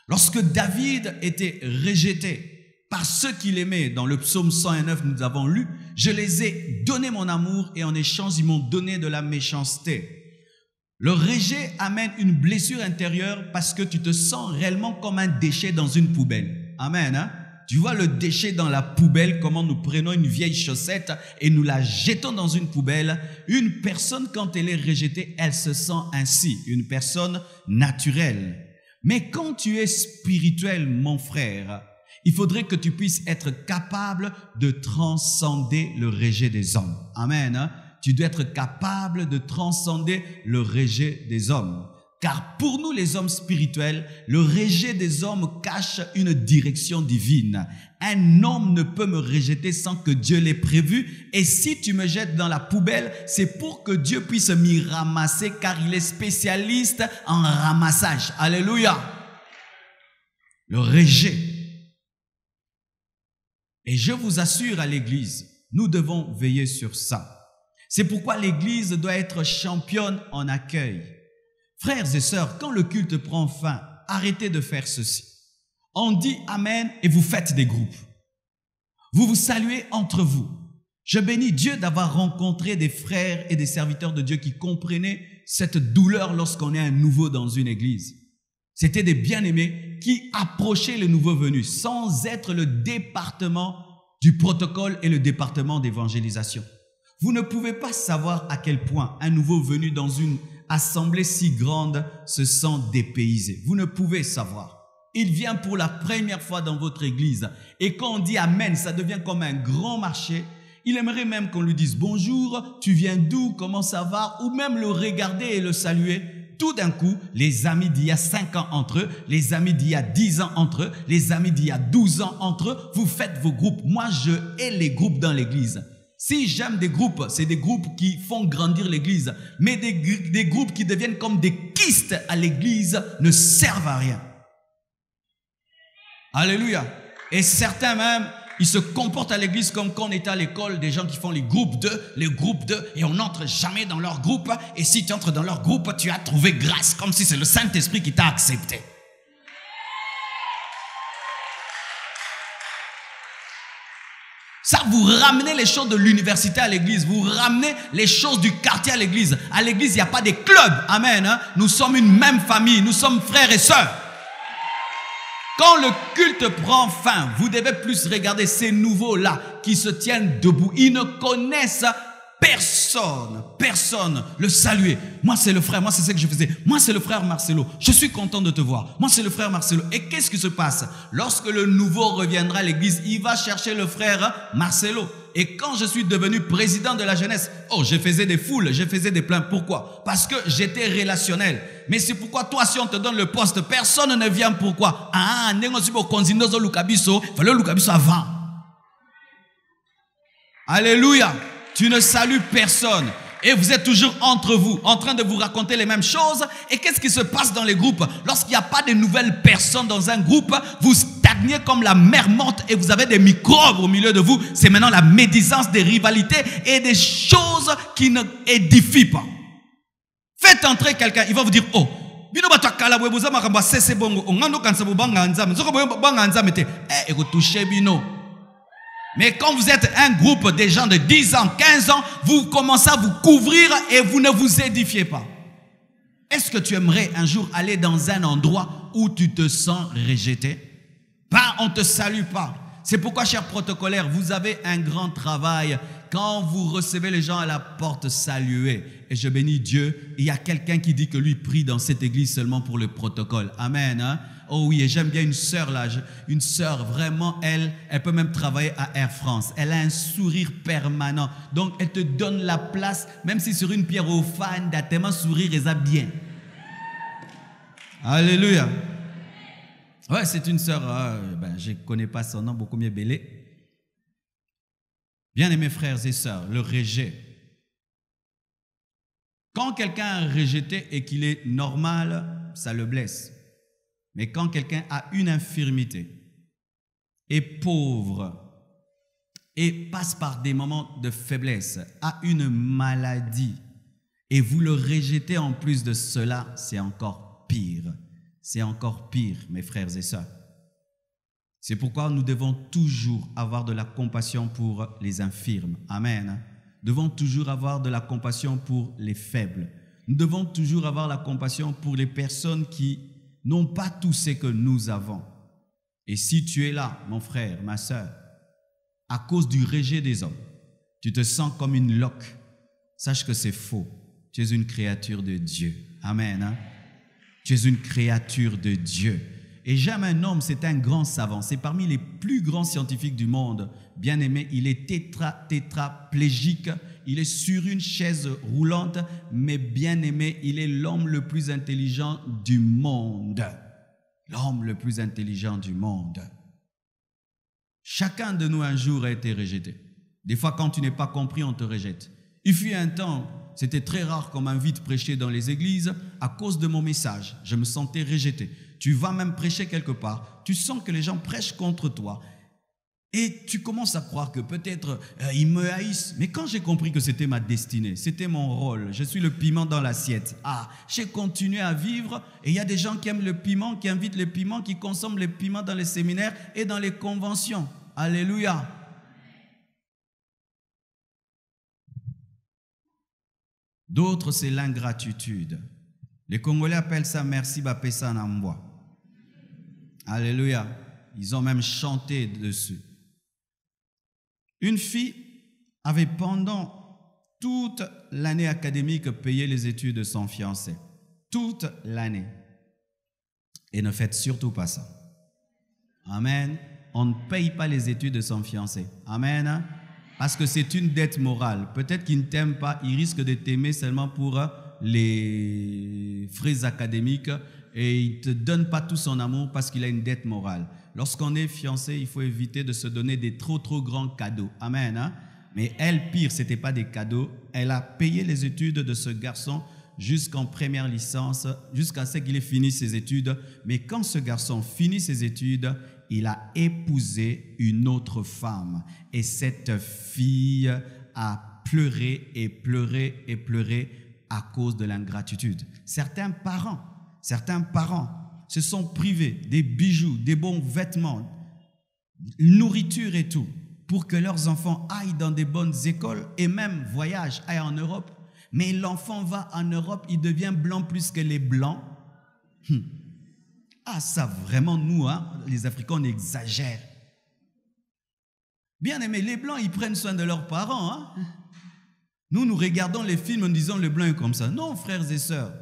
Lorsque David était rejeté par ceux qu'il aimait, dans le psaume 109, nous avons lu, « Je les ai donné mon amour et en échange, ils m'ont donné de la méchanceté. » Le rejet amène une blessure intérieure parce que tu te sens réellement comme un déchet dans une poubelle. Amen. Hein? Tu vois le déchet dans la poubelle, comment nous prenons une vieille chaussette et nous la jetons dans une poubelle. Une personne, quand elle est rejetée, elle se sent ainsi, une personne naturelle. Mais quand tu es spirituel, mon frère, il faudrait que tu puisses être capable de transcender le rejet des hommes. Amen. Hein? Tu dois être capable de transcender le rejet des hommes. Car pour nous les hommes spirituels, le rejet des hommes cache une direction divine. Un homme ne peut me rejeter sans que Dieu l'ait prévu. Et si tu me jettes dans la poubelle, c'est pour que Dieu puisse m'y ramasser car il est spécialiste en ramassage. Alléluia. Le rejet. Et je vous assure à l'église, nous devons veiller sur ça. C'est pourquoi l'église doit être championne en accueil. Frères et sœurs, quand le culte prend fin, arrêtez de faire ceci. On dit Amen et vous faites des groupes. Vous vous saluez entre vous. Je bénis Dieu d'avoir rencontré des frères et des serviteurs de Dieu qui comprenaient cette douleur lorsqu'on est un nouveau dans une église. C'était des bien-aimés qui approchaient les nouveaux venus sans être le département du protocole et le département d'évangélisation. Vous ne pouvez pas savoir à quel point un nouveau venu dans une assemblée si grande se sent dépaysé. Vous ne pouvez savoir. Il vient pour la première fois dans votre église. Et quand on dit Amen, ça devient comme un grand marché. Il aimerait même qu'on lui dise bonjour, tu viens d'où, comment ça va, ou même le regarder et le saluer. Tout d'un coup, les amis d'il y a 5 ans entre eux, les amis d'il y a 10 ans entre eux, les amis d'il y a 12 ans entre eux, vous faites vos groupes. Moi, je hais les groupes dans l'église. Si j'aime des groupes, c'est des groupes qui font grandir l'église. Mais des groupes qui deviennent comme des kystes à l'église ne servent à rien. Alléluia. Et certains même, ils se comportent à l'église comme quand on était à l'école, des gens qui font les groupes 2, et on n'entre jamais dans leur groupe. Et si tu entres dans leur groupe, tu as trouvé grâce, comme si c'est le Saint-Esprit qui t'a accepté. Ça, vous ramenez les choses de l'université à l'église. Vous ramenez les choses du quartier à l'église. À l'église, il n'y a pas des clubs. Amen. Hein? Nous sommes une même famille. Nous sommes frères et sœurs. Quand le culte prend fin, vous devez plus regarder ces nouveaux-là qui se tiennent debout. Ils ne connaissent personne le saluer. Moi, c'est le frère. Moi, c'est ce que je faisais. Moi, c'est le frère Marcelo. Je suis content de te voir. Moi, c'est le frère Marcelo. Et qu'est-ce qui se passe? Lorsque le nouveau reviendra à l'église, il va chercher le frère Marcelo. Et quand je suis devenu président de la jeunesse, je faisais des foules, je faisais des plaintes. Pourquoi? Parce que j'étais relationnel. Mais c'est pourquoi toi, si on te donne le poste, personne ne vient. Pourquoi? Avant. Alléluia. Tu ne salues personne. Et vous êtes toujours entre vous, en train de vous raconter les mêmes choses. Et qu'est-ce qui se passe dans les groupes? Lorsqu'il n'y a pas de nouvelles personnes dans un groupe, vous stagnez comme la mer morte et vous avez des microbes au milieu de vous. C'est maintenant la médisance, des rivalités et des choses qui ne édifient pas. Faites entrer quelqu'un, il va vous dire, mais quand vous êtes un groupe de gens de 10 ans, 15 ans, vous commencez à vous couvrir et vous ne vous édifiez pas. Est-ce que tu aimerais un jour aller dans un endroit où tu te sens rejeté? On ne te salue pas. C'est pourquoi, chers protocolaires, vous avez un grand travail. Quand vous recevez les gens à la porte, saluez. Et je bénis Dieu. Il y a quelqu'un qui dit que lui prie dans cette église seulement pour le protocole. Amen. Hein? Oh oui, et j'aime bien une sœur là. Une sœur, vraiment, elle peut même travailler à Air France. Elle a un sourire permanent. Donc, elle te donne la place, même si sur une pierre au fan, t'as tellement sourire et ça bien. Alléluia. Ouais, c'est une sœur, je ne connais pas son nom, beaucoup mieux belé. Bien-aimés frères et sœurs, le rejet. Quand quelqu'un est rejeté et qu'il est normal, ça le blesse. Mais quand quelqu'un a une infirmité, est pauvre et passe par des moments de faiblesse, a une maladie, et vous le rejetez en plus de cela, c'est encore pire. C'est encore pire, mes frères et sœurs. C'est pourquoi nous devons toujours avoir de la compassion pour les infirmes. Amen. Nous devons toujours avoir de la compassion pour les faibles. Nous devons toujours avoir la compassion pour les personnes qui n'ont pas tout ce que nous avons. Et si tu es là, mon frère, ma sœur, à cause du rejet des hommes, tu te sens comme une loque, sache que c'est faux. Tu es une créature de Dieu. Amen. Tu es une créature de Dieu. Et j'aime un homme, c'est un grand savant. C'est parmi les plus grands scientifiques du monde. Bien aimé, il est tétraplégique. Il est sur une chaise roulante. Mais bien aimé, il est l'homme le plus intelligent du monde. L'homme le plus intelligent du monde. Chacun de nous un jour a été rejeté. Des fois, quand tu n'es pas compris, on te rejette. Il fut un temps, c'était très rare qu'on m'invite prêcher dans les églises à cause de mon message. Je me sentais rejeté. Tu vas même prêcher quelque part, tu sens que les gens prêchent contre toi et tu commences à croire que peut-être ils me haïssent. Mais quand j'ai compris que c'était ma destinée, c'était mon rôle, je suis le piment dans l'assiette. J'ai continué à vivre et il y a des gens qui aiment le piment, qui invitent le piment, qui consomment le piment dans les séminaires et dans les conventions. Alléluia. D'autres, c'est l'ingratitude. Les Congolais appellent ça merci bapesa namboa. Alléluia. Ils ont même chanté dessus. Une fille avait pendant toute l'année académique payé les études de son fiancé. Toute l'année. Et ne faites surtout pas ça. Amen. On ne paye pas les études de son fiancé. Amen. Parce que c'est une dette morale. Peut-être qu'il ne t'aime pas, il risque de t'aimer seulement pour les frais académiques et il ne te donne pas tout son amour parce qu'il a une dette morale. Lorsqu'on est fiancé, il faut éviter de se donner des trop grands cadeaux. Amen. Hein? Mais elle, pire, ce n'était pas des cadeaux. Elle a payé les études de ce garçon jusqu'en première licence, jusqu'à ce qu'il ait fini ses études. Mais quand ce garçon finit ses études, il a épousé une autre femme. Et cette fille a pleuré et pleuré et pleuré à cause de l'ingratitude. Certains parents se sont privés des bijoux, des bons vêtements, nourriture et tout, pour que leurs enfants aillent dans des bonnes écoles et même voyagent, aillent en Europe. Mais l'enfant va en Europe, il devient blanc plus que les blancs. Ça vraiment, nous, les Africains, on exagère. Bien aimé, les blancs, ils prennent soin de leurs parents. Nous regardons les films en disant le blanc est comme ça. Non, frères et sœurs,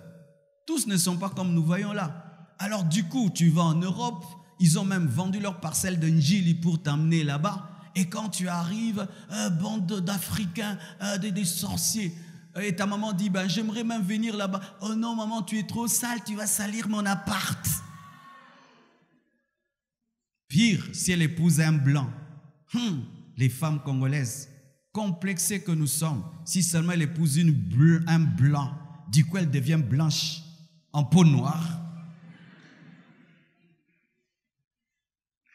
tous ne sont pas comme nous voyons là. Alors du coup, tu vas en Europe, ils ont même vendu leur parcelle de Njili pour t'amener là-bas. Et quand tu arrives, bande d'Africains, des sorciers, et ta maman dit, j'aimerais même venir là-bas. Oh non, maman, tu es trop sale, tu vas salir mon appart. Pire, si elle épouse un blanc. Les femmes congolaises, complexées que nous sommes, si seulement elle épouse un blanc, du coup elle devient blanche en peau noire.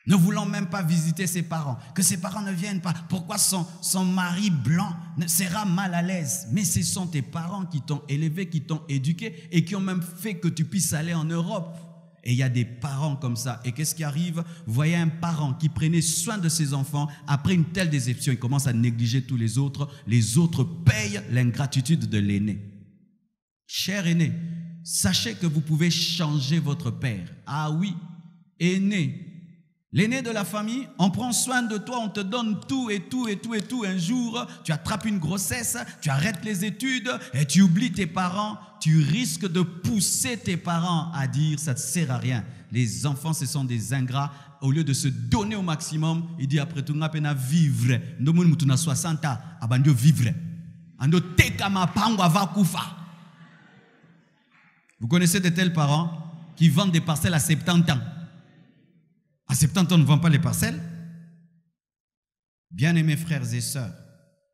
Ne voulant même pas visiter ses parents, que ses parents ne viennent pas. Pourquoi son mari blanc sera mal à l'aise? Mais ce sont tes parents qui t'ont élevé, qui t'ont éduqué et qui ont même fait que tu puisses aller en Europe. Et il y a des parents comme ça. Et qu'est-ce qui arrive? Vous voyez un parent qui prenait soin de ses enfants, après une telle déception, il commence à négliger tous les autres. Les autres payent l'ingratitude de l'aîné. Cher aîné, sachez que vous pouvez changer votre père. Ah oui, aîné. L'aîné de la famille, on prend soin de toi, on te donne tout et tout et tout et tout. Un jour, tu attrapes une grossesse, tu arrêtes les études et tu oublies tes parents. Tu risques de pousser tes parents à dire ça ne sert à rien. Les enfants, ce sont des ingrats. Au lieu de se donner au maximum, il dit après tout, on a vivre. Nous avons 60 ans, on vivre. Vous connaissez de tels parents qui vendent des parcelles à 70 ans. À 70 ans, on ne vend pas les parcelles. Bien-aimés frères et sœurs,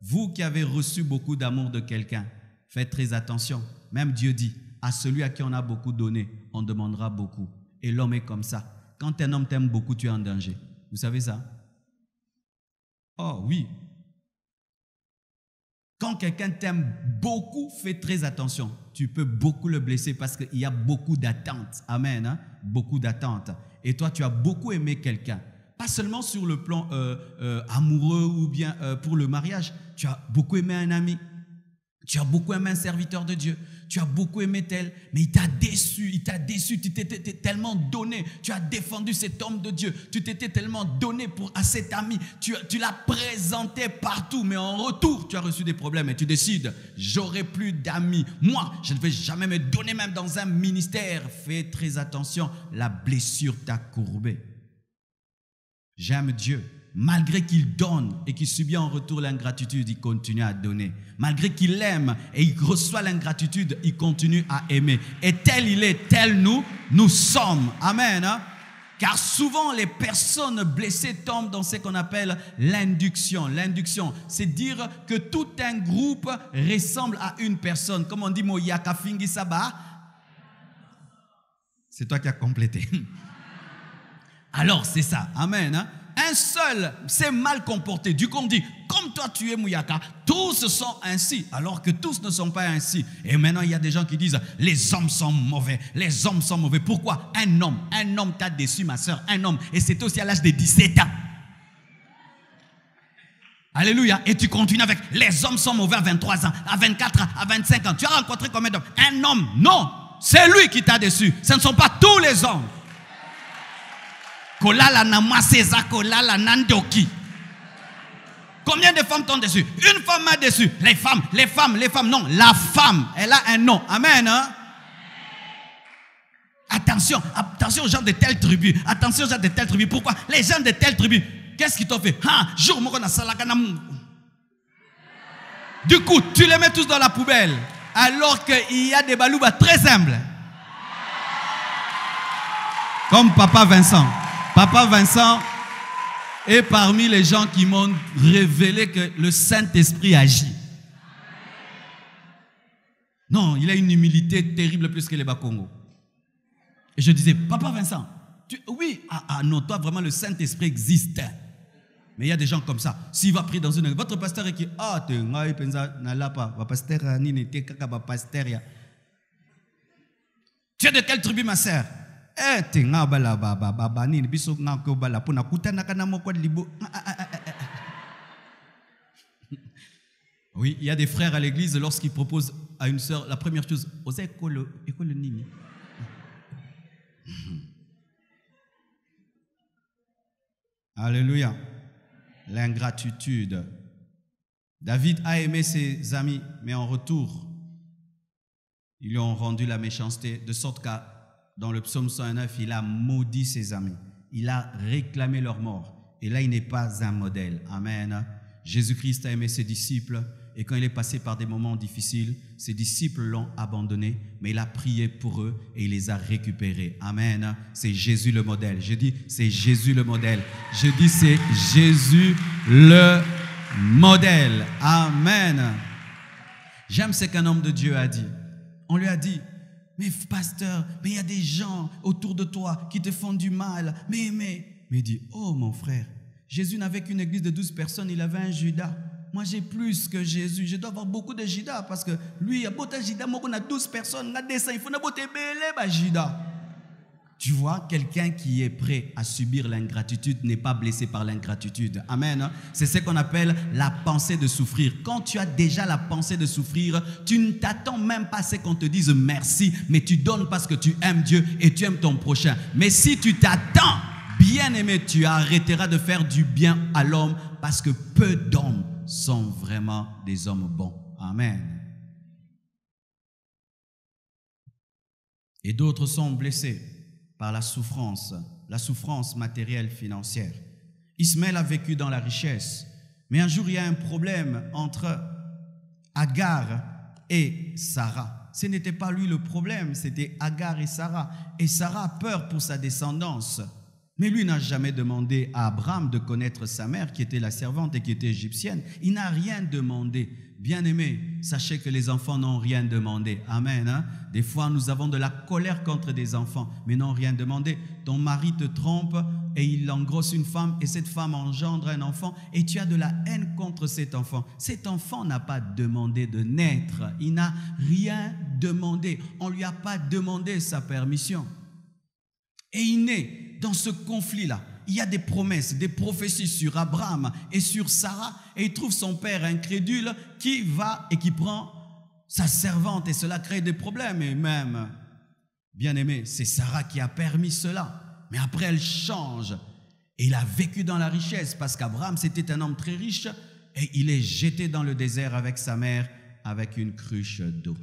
vous qui avez reçu beaucoup d'amour de quelqu'un, faites très attention. Même Dieu dit, à celui à qui on a beaucoup donné, on demandera beaucoup. Et l'homme est comme ça. Quand un homme t'aime beaucoup, tu es en danger. Vous savez ça? Oh oui. Quand quelqu'un t'aime beaucoup, fais très attention. Tu peux beaucoup le blesser parce qu'il y a beaucoup d'attentes. Amen. Hein? Beaucoup d'attentes. Et toi, tu as beaucoup aimé quelqu'un. Pas seulement sur le plan amoureux ou bien pour le mariage. Tu as beaucoup aimé un ami. Tu as beaucoup aimé un serviteur de Dieu. Tu as beaucoup aimé tel. Mais il t'a déçu. Tu t'étais tellement donné. Tu as défendu cet homme de Dieu. Tu t'étais tellement donné à cet ami. Tu l'as présenté partout. Mais en retour, tu as reçu des problèmes. Et tu décides, j'aurai plus d'amis. Moi, je ne vais jamais me donner même dans un ministère. Fais très attention. La blessure t'a courbé. J'aime Dieu. Malgré qu'il donne et qu'il subit en retour l'ingratitude, il continue à donner. Malgré qu'il aime et il reçoit l'ingratitude, il continue à aimer. Et tel il est, tel nous sommes. Amen. Hein? Car souvent, les personnes blessées tombent dans ce qu'on appelle l'induction. L'induction, c'est dire que tout un groupe ressemble à une personne. Comme on dit, Moyaka Fingi Saba. C'est toi qui as complété. Alors, c'est ça. Amen. Hein? Un seul s'est mal comporté. Du coup, on dit, comme toi tu es Mouyaka, tous sont ainsi, alors que tous ne sont pas ainsi. Et maintenant, il y a des gens qui disent, les hommes sont mauvais, les hommes sont mauvais. Pourquoi? Un homme t'a déçu, ma soeur, un homme. Et c'est aussi à l'âge de 17 ans. Alléluia. Et tu continues avec, les hommes sont mauvais à 23 ans, à 24 ans, à 25 ans. Tu as rencontré combien d'hommes? Un homme, non. C'est lui qui t'a déçu. Ce ne sont pas tous les hommes. Combien de femmes t'ont déçu? Une femme m'a déçu. Les femmes, non, la femme, elle a un nom. Amen. Hein? Attention aux gens de telle tribu. Attention aux gens de telle tribu. Pourquoi? Les gens de telle tribu, qu'est-ce qu'ils t'ont fait? Du coup, tu les mets tous dans la poubelle. Alors qu'il y a des baloubas très humbles. Comme Papa Vincent. Papa Vincent est parmi les gens qui m'ont révélé que le Saint-Esprit agit. Non, il a une humilité terrible plus que les Bakongo. Et je disais, Papa Vincent, oui, non, toi vraiment le Saint-Esprit existe. Mais il y a des gens comme ça. S'il va prier dans une... Votre pasteur est qui... Tu es de quelle tribu, ma sœur? Oui, il y a des frères à l'église, lorsqu'ils proposent à une sœur, la première chose, alléluia. L'ingratitude. David a aimé ses amis, mais en retour, ils lui ont rendu la méchanceté, de sorte qu'à dans le psaume 109, il a maudit ses amis. Il a réclamé leur mort. Et là, il n'est pas un modèle. Amen. Jésus-Christ a aimé ses disciples. Et quand il est passé par des moments difficiles, ses disciples l'ont abandonné. Mais il a prié pour eux et il les a récupérés. Amen. C'est Jésus le modèle. Je dis, c'est Jésus le modèle. Je dis, c'est Jésus le modèle. Amen. J'aime ce qu'un homme de Dieu a dit. On lui a dit, mais pasteur, mais il y a des gens autour de toi qui te font du mal. Mais il dit, oh mon frère, Jésus n'avait qu'une église de 12 personnes, il avait un Judas. Moi j'ai plus que Jésus, je dois avoir beaucoup de Judas parce que lui, il y a beaucoup de Judas, moi on a 12 personnes, on a des saints, il faut un Judas. Tu vois, quelqu'un qui est prêt à subir l'ingratitude n'est pas blessé par l'ingratitude. Amen. C'est ce qu'on appelle la pensée de souffrir. Quand tu as déjà la pensée de souffrir, tu ne t'attends même pas à ce qu'on te dise merci, mais tu donnes parce que tu aimes Dieu et tu aimes ton prochain. Mais si tu t'attends, Bien-aimé, tu arrêteras de faire du bien à l'homme parce que peu d'hommes sont vraiment des hommes bons. Amen. Et d'autres sont blessés par la souffrance matérielle, financière. Ismaël a vécu dans la richesse, mais un jour il y a un problème entre Agar et Sarah. Ce n'était pas lui le problème, c'était Agar et Sarah. Et Sarah a peur pour sa descendance. Mais lui n'a jamais demandé à Abraham de connaître sa mère, qui était la servante et qui était égyptienne. Il n'a rien demandé. Bien-aimés, sachez que les enfants n'ont rien demandé. Amen. Hein? Des fois, nous avons de la colère contre des enfants, mais n'ont rien demandé. Ton mari te trompe et il engrosse une femme et cette femme engendre un enfant et tu as de la haine contre cet enfant. Cet enfant n'a pas demandé de naître. Il n'a rien demandé. On ne lui a pas demandé sa permission. Et il naît dans ce conflit-là. Il y a des promesses, des prophéties sur Abraham et sur Sarah, et il trouve son père incrédule qui va et qui prend sa servante, et cela crée des problèmes. Et même, bien aimé, c'est Sarah qui a permis cela. Mais après, elle change. Et il a vécu dans la richesse parce qu'Abraham, c'était un homme très riche, et il est jeté dans le désert avec sa mère, avec une cruche d'eau.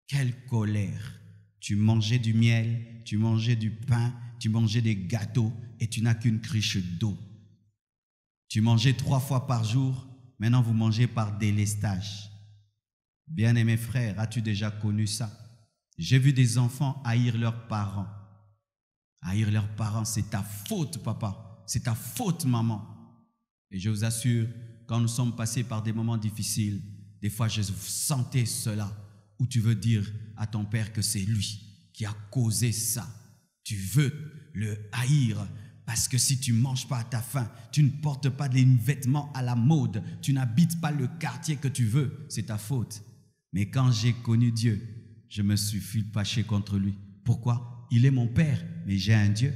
Quelle colère! Tu mangeais du miel, tu mangeais du pain, tu mangeais des gâteaux et tu n'as qu'une cruche d'eau. Tu mangeais 3 fois par jour, maintenant vous mangez par délestage. Bien-aimé frère, as-tu déjà connu ça? J'ai vu des enfants haïr leurs parents. Haïr leurs parents, c'est ta faute, papa. C'est ta faute, maman. Et je vous assure, quand nous sommes passés par des moments difficiles, des fois je sentais cela, où tu veux dire à ton père que c'est lui qui a causé ça. Tu veux le haïr parce que si tu ne manges pas à ta faim, tu ne portes pas des vêtements à la mode, tu n'habites pas le quartier que tu veux, c'est ta faute. Mais quand j'ai connu Dieu, je me suis fâché contre lui. Pourquoi? Il est mon père, mais j'ai un Dieu.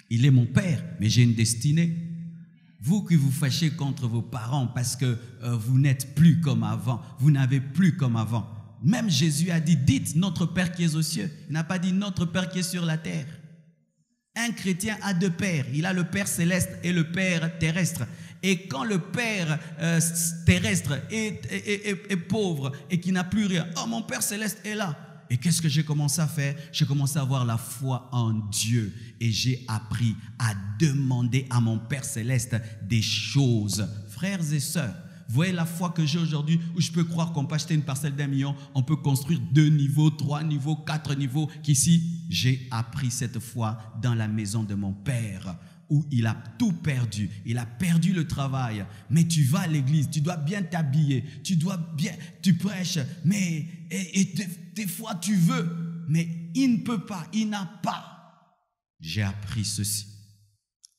Il est mon père, mais j'ai une destinée. Vous qui vous fâchez contre vos parents parce que vous n'êtes plus comme avant, vous n'avez plus comme avant. Même Jésus a dit, dites notre Père qui est aux cieux. Il n'a pas dit notre Père qui est sur la terre. Un chrétien a 2 pères. Il a le Père céleste et le Père terrestre. Et quand le Père terrestre est pauvre et qui n'a plus rien, oh mon Père céleste est là. Et qu'est-ce que j'ai commencé à faire? J'ai commencé à avoir la foi en Dieu. Et j'ai appris à demander à mon Père céleste des choses. Frères et sœurs, vous voyez la foi que j'ai aujourd'hui où je peux croire qu'on peut acheter une parcelle d'1 million, on peut construire 2 niveaux, 3 niveaux, 4 niveaux, qu'ici, j'ai appris cette foi dans la maison de mon père où il a tout perdu. Il a perdu le travail, mais tu vas à l'église, tu dois bien t'habiller, tu prêches, mais des fois tu veux, mais il ne peut pas, il n'a pas. J'ai appris ceci,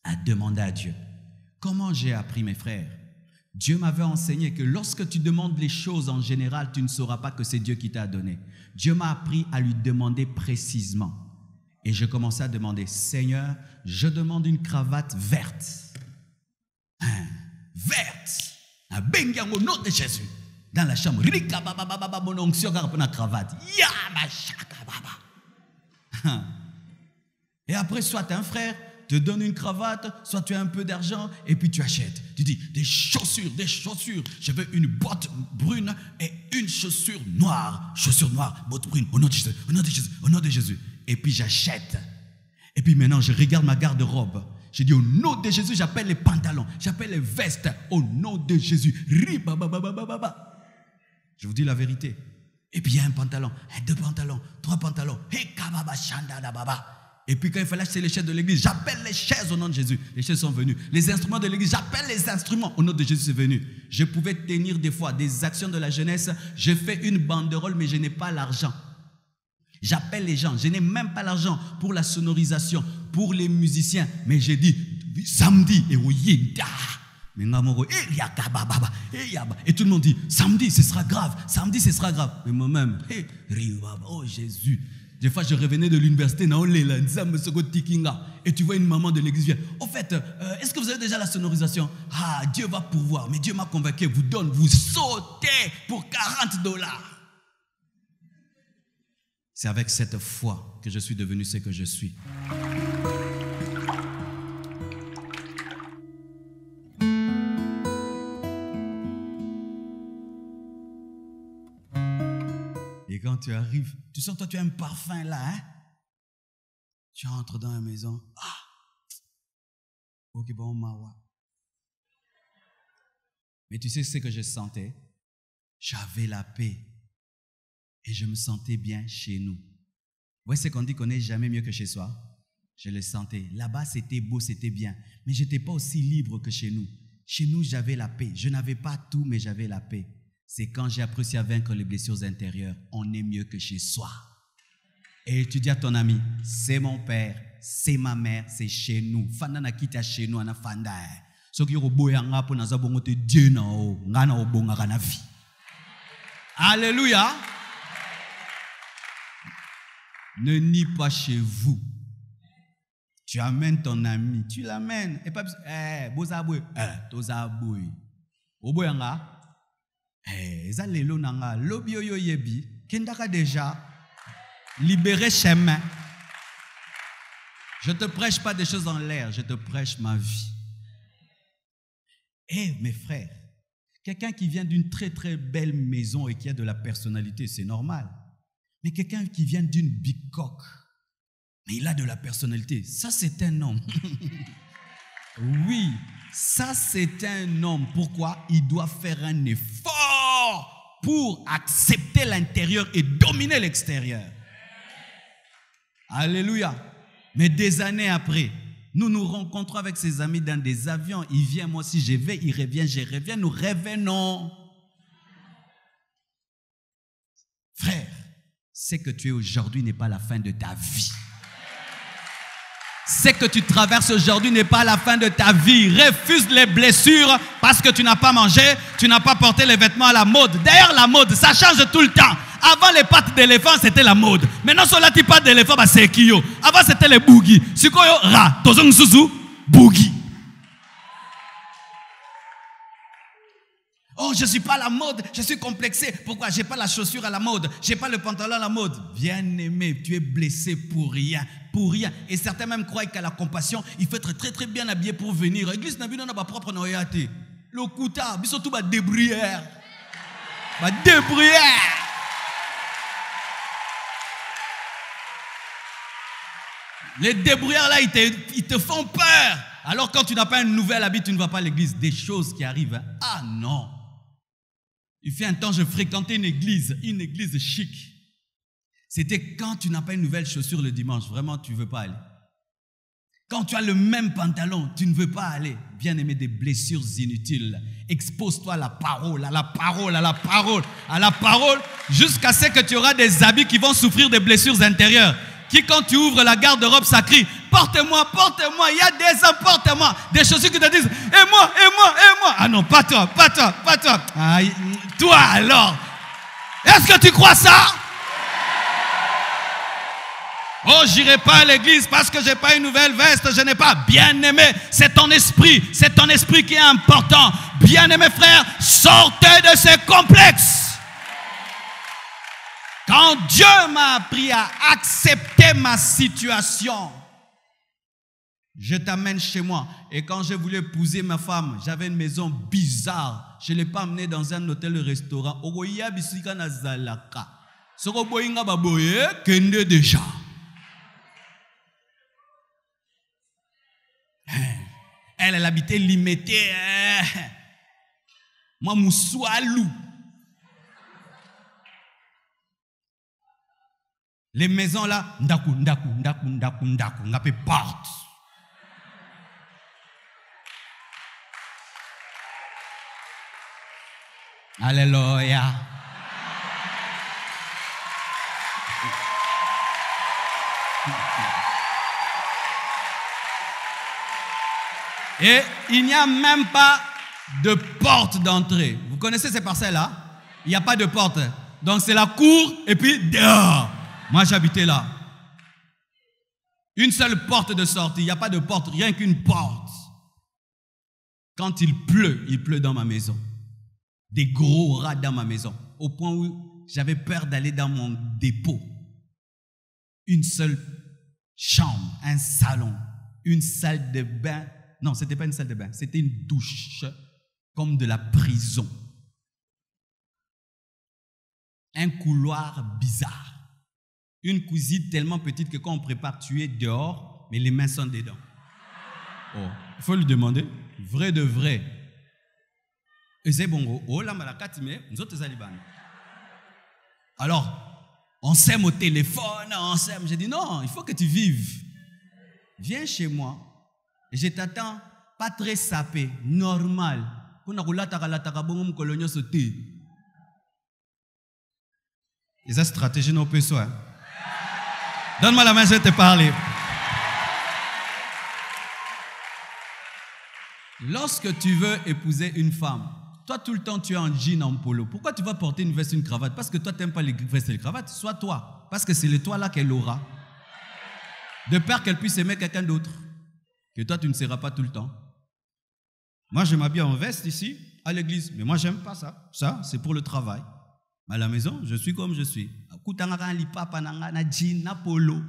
à demander à Dieu. Comment j'ai appris, mes frères? Dieu m'avait enseigné que lorsque tu demandes les choses en général, tu ne sauras pas que c'est Dieu qui t'a donné. Dieu m'a appris à lui demander précisément. Et je commençais à demander, Seigneur, je demande une cravate verte. Verte. Au nom de Jésus. Dans la chambre. Mon onction pour la cravate. Et après, soit un frère te donne une cravate, soit tu as un peu d'argent et puis tu achètes. Tu dis, des chaussures. Je veux une boîte brune et une chaussure noire. Chaussure noire, boîte brune, au nom de Jésus, au nom de Jésus, au nom de Jésus. Et puis j'achète. Et puis maintenant, je regarde ma garde-robe. Je dis, au nom de Jésus, j'appelle les pantalons, j'appelle les vestes, au nom de Jésus. Je vous dis la vérité. Et puis il y a un pantalon, 2 pantalons, 3 pantalons. Et puis quand il fallait acheter les chaises de l'église, j'appelle les chaises au nom de Jésus. Les chaises sont venues. Les instruments de l'église, j'appelle les instruments au nom de Jésus, c'est venu. Je pouvais tenir des fois des actions de la jeunesse. Je fais une banderole, mais je n'ai pas l'argent. J'appelle les gens. Je n'ai même pas l'argent pour la sonorisation, pour les musiciens. Mais j'ai dit, samedi, et tout le monde dit, samedi, ce sera grave. Samedi, ce sera grave. Mais moi-même, oh Jésus. Des fois, je revenais de l'université, et tu vois une maman de l'église vient. Au fait, est-ce que vous avez déjà la sonorisation? Ah, Dieu va pourvoir, mais Dieu m'a convaincu, vous donne, vous sautez pour $40. C'est avec cette foi que je suis devenu ce que je suis. tu arrives, tu sens, toi, tu as un parfum là, hein? Tu entres dans la maison. Ah! Ok, bon, mawa. Mais tu sais ce que je sentais? J'avais la paix. Et je me sentais bien chez nous. Vous voyez ce qu'on dit qu'on n'est jamais mieux que chez soi? Je le sentais. Là-bas, c'était beau, c'était bien. Mais je n'étais pas aussi libre que chez nous. Chez nous, j'avais la paix. Je n'avais pas tout, mais j'avais la paix. C'est quand j'ai appris à vaincre les blessures intérieures. On est mieux que chez soi. Et tu dis à ton ami, c'est mon père, c'est ma mère, c'est chez nous. Fanda na kita chez nous, ana fanda. Soki roboya ngapo na zabongo te Dieu na o, ngana obonga kana vie. Alléluia. Ne nie pas chez vous. Tu amènes ton ami, tu l'amènes. Et pas bozabwe, tozabwe. Oboyanga, ezalelo nanga, lobi oyo yebi, kendaka déjà libérer chemin. Je te prêche pas des choses en l'air, je te prêche ma vie. Mes frères, quelqu'un qui vient d'une très très belle maison et qui a de la personnalité, c'est normal. Mais quelqu'un qui vient d'une bicoque, mais il a de la personnalité, ça c'est un homme. Oui, ça c'est un homme. Pourquoi? Il doit faire un effort pour accepter l'intérieur et dominer l'extérieur. Alléluia. Mais des années après, nous nous rencontrons avec ses amis dans des avions. Il vient, moi aussi je vais, il revient, je reviens, nous revenons. Frère, ce que tu es aujourd'hui n'est pas la fin de ta vie. Ce que tu traverses aujourd'hui n'est pas la fin de ta vie. Refuse les blessures parce que tu n'as pas mangé, tu n'as pas porté les vêtements à la mode. D'ailleurs, la mode, ça change tout le temps. Avant, les pattes d'éléphant, c'était la mode. Maintenant, sur la petite patte d'éléphant, c'est Kyo. Avant, c'était les boogies. Sikoyo, ra, tozong suzu, boogie. Oh, je ne suis pas à la mode, je suis complexé. Pourquoi? Je n'ai pas la chaussure à la mode, je n'ai pas le pantalon à la mode. Bien-aimé, tu es blessé pour rien, pour rien. Et certains même croient qu'à la compassion, il faut être très très bien habillé pour venir. L'église n'a pas propre noyauté. Le kouta, ils sont tous débrouillards. Débrouillards. Les débrouillards là, ils te font peur. Alors quand tu n'as pas un nouvel habit, tu ne vas pas à l'église. Des choses qui arrivent. Hein? Ah non. Il fait un temps, je fréquentais une église chic. C'était quand tu n'as pas une nouvelle chaussure le dimanche, vraiment tu ne veux pas aller. Quand tu as le même pantalon, tu ne veux pas aller. Bien-aimé, des blessures inutiles. Expose-toi à la parole, à la parole, à la parole, à la parole, jusqu'à ce que tu auras des habits qui vont souffrir des blessures intérieures. Qui, quand tu ouvres la garde-robe, ça crie, porte-moi, porte-moi, il y a des hommes, porte-moi. Des chaussures qui te disent, et moi, et moi, et moi. Ah non, pas toi, pas toi, pas toi. Ah, toi alors. Est-ce que tu crois ça? Oh, j'irai pas à l'église parce que j'ai pas une nouvelle veste, je n'ai pas. Bien-aimé, c'est ton esprit qui est important. Bien-aimé frère, sortez de ces complexes. Quand Dieu m'a appris à accepter ma situation, je t'amène chez moi. Et quand je voulais épouser ma femme, j'avais une maison bizarre. Je ne l'ai pas amenée dans un hôtel-restaurant. Déjà. Elle habitait limitée. Moi, Moussoualou. Les maisons là, ndaku, ngapé porte. Alléluia. Et il n'y a même pas de porte d'entrée. Vous connaissez ces parcelles-là? Il n'y a pas de porte. Donc c'est la cour et puis dehors. Moi, j'habitais là. Une seule porte de sortie. Il n'y a pas de porte, rien qu'une porte. Quand il pleut dans ma maison. Des gros rats dans ma maison. Au point où j'avais peur d'aller dans mon dépôt. Une seule chambre, un salon, une salle de bain. Non, ce n'était pas une salle de bain, c'était une douche, comme de la prison. un couloir bizarre. Une cuisine tellement petite que quand on prépare, tu es dehors, mais les mains sont dedans. Oh, il faut lui demander, vrai de vrai. Et c'est bon, oh là, nous autres, alors, on s'aime au téléphone, on s'aime. J'ai dit non, il faut que tu vives. Viens chez moi et je t'attends pas très sapé, normal. Et ça, stratégie non plus soi. Donne-moi la main, je vais te parler. Lorsque tu veux épouser une femme, toi tout le temps tu es en jean, en polo. Pourquoi tu vas porter une veste, une cravate? Parce que toi tu n'aimes pas les vestes et les cravates. Sois toi. Parce que c'est le toi là qu'elle aura. De peur qu'elle puisse aimer quelqu'un d'autre. Que toi tu ne seras pas tout le temps. Moi je m'habille en veste ici, à l'église. Mais moi j'aime pas ça. Ça c'est pour le travail. Mais à la maison, je suis comme je suis. Kutanga lipapa na jean, na polo.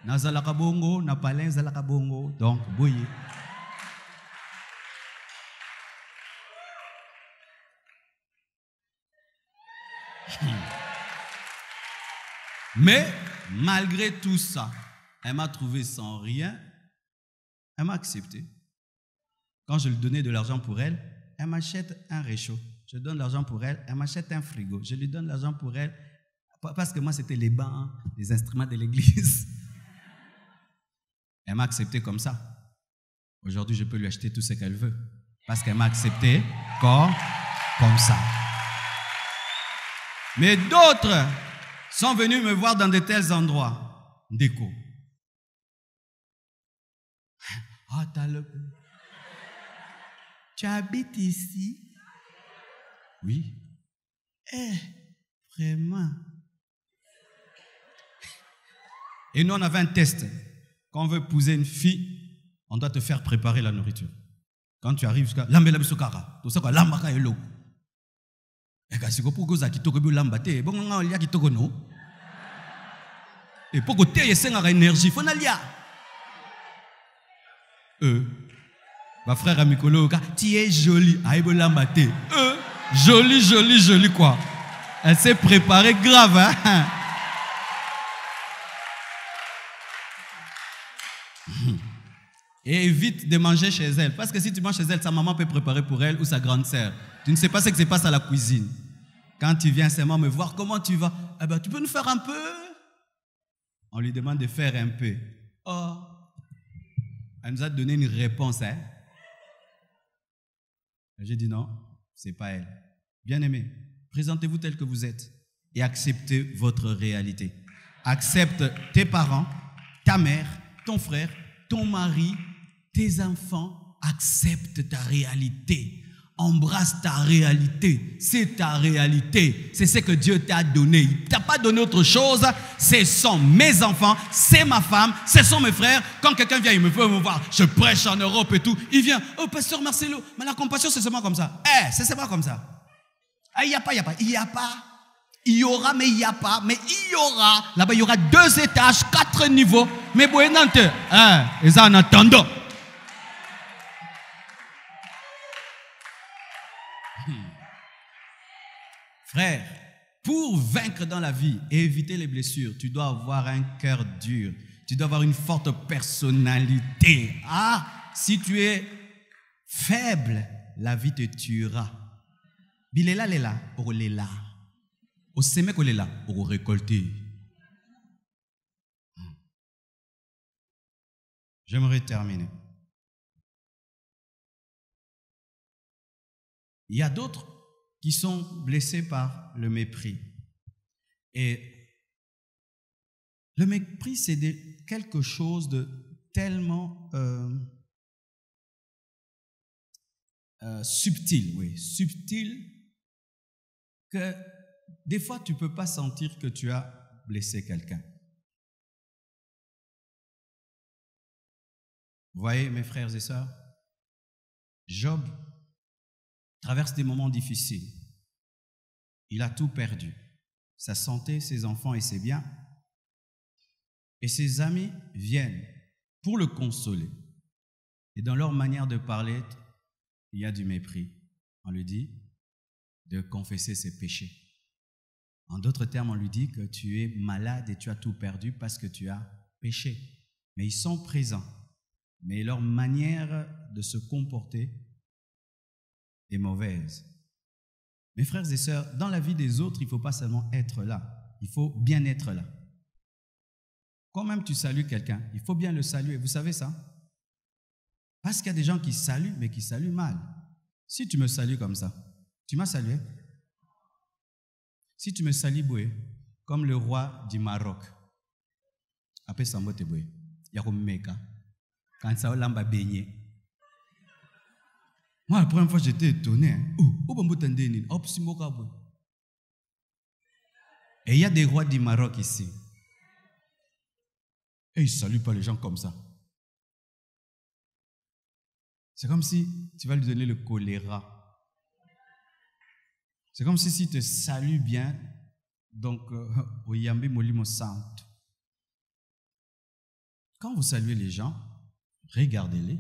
Na zalaka bongo, na palin zalaka bongo. Donc, boye. Mais, malgré tout ça, elle m'a trouvé sans rien. Elle m'a accepté. Quand je lui donnais de l'argent pour elle, elle m'achète un réchaud. Je donne l'argent pour elle, elle m'achète un frigo. Je lui donne l'argent pour elle, parce que moi, c'était les bancs, les instruments de l'église. Elle m'a accepté comme ça. Aujourd'hui, je peux lui acheter tout ce qu'elle veut. Parce qu'elle m'a accepté comme ça. Mais d'autres sont venus me voir dans de tels endroits. Déco. Ah, tu habites ici? Oui. Vraiment. Et nous, on avait un test. Quand on veut épouser une fille, on doit te faire préparer la nourriture. Quand tu arrives jusqu'à l'ambela bisokara, tout ça quoi lambaka elo. Et quand c'est pour que ça qui toque bien lambate, bon on a lia qui toque no. Et pour que tu aies une énergie, faut n'alia. Ma frère Amikolo, tu es jolie, aïbo lambate. Jolie quoi. Elle s'est préparée grave, hein. Et évite de manger chez elle. Parce que si tu manges chez elle, sa maman peut préparer pour elle ou sa grande sœur. Tu ne sais pas ce qui se passe à la cuisine. Quand tu viens seulement me voir, comment tu vas? Eh ben, tu peux nous faire un peu? On lui demande de faire un peu. Oh, elle nous a donné une réponse, hein. J'ai dit non, c'est pas elle. Bien-aimé, présentez-vous tel que vous êtes et acceptez votre réalité. Accepte tes parents, ta mère, ton frère, ton mari, tes enfants. Accepte ta réalité. Embrasse ta réalité. C'est ta réalité. C'est ce que Dieu t'a donné. Il ne t'a pas donné autre chose. Ce sont mes enfants, c'est ma femme, ce sont mes frères. Quand quelqu'un vient, il me veut me voir. Je prêche en Europe et tout. Il vient. Oh, pasteur Marcelo, mais la compassion, c'est seulement comme ça. C'est seulement comme ça. Il n'y a pas. Il y aura, mais il n'y a pas. Mais il y aura. Là-bas, il y aura 2 étages, 4 niveaux. Mais bon, et ça en attendant. Frère, pour vaincre dans la vie et éviter les blessures, tu dois avoir un cœur dur. Tu dois avoir une forte personnalité. Si tu es faible, la vie te tuera. Bilela lela, pour lela. Au semer qu'on est là, pour récolter. J'aimerais terminer. Il y a d'autres qui sont blessés par le mépris. Et le mépris, c'est quelque chose de tellement subtil, que des fois, tu ne peux pas sentir que tu as blessé quelqu'un. Vous voyez, mes frères et sœurs, Job traverse des moments difficiles. Il a tout perdu. Sa santé, ses enfants et ses biens. Et ses amis viennent pour le consoler. Et dans leur manière de parler, il y a du mépris. On lui dit de confesser ses péchés. En d'autres termes, on lui dit que tu es malade et tu as tout perdu parce que tu as péché. Mais ils sont présents. Mais leur manière de se comporter est mauvaise. Mes frères et sœurs, dans la vie des autres, il ne faut pas seulement être là. Il faut bien être là. Quand même tu salues quelqu'un, il faut bien le saluer. Vous savez ça? Parce qu'il y a des gens qui saluent, mais qui saluent mal. Si tu me salues comme ça, tu m'as salué. Si tu me salues, Boué, comme le roi du Maroc, après Sambote Boué, Yaroumeka, quand ça l'a baigné. Moi, la première fois, j'étais étonné. Et il y a des rois du Maroc ici. Et ils ne saluent pas les gens comme ça. C'est comme si tu vas lui donner le choléra. C'est comme si te salue bien, donc, Oyambi Molimo Santo. Quand vous saluez les gens, regardez-les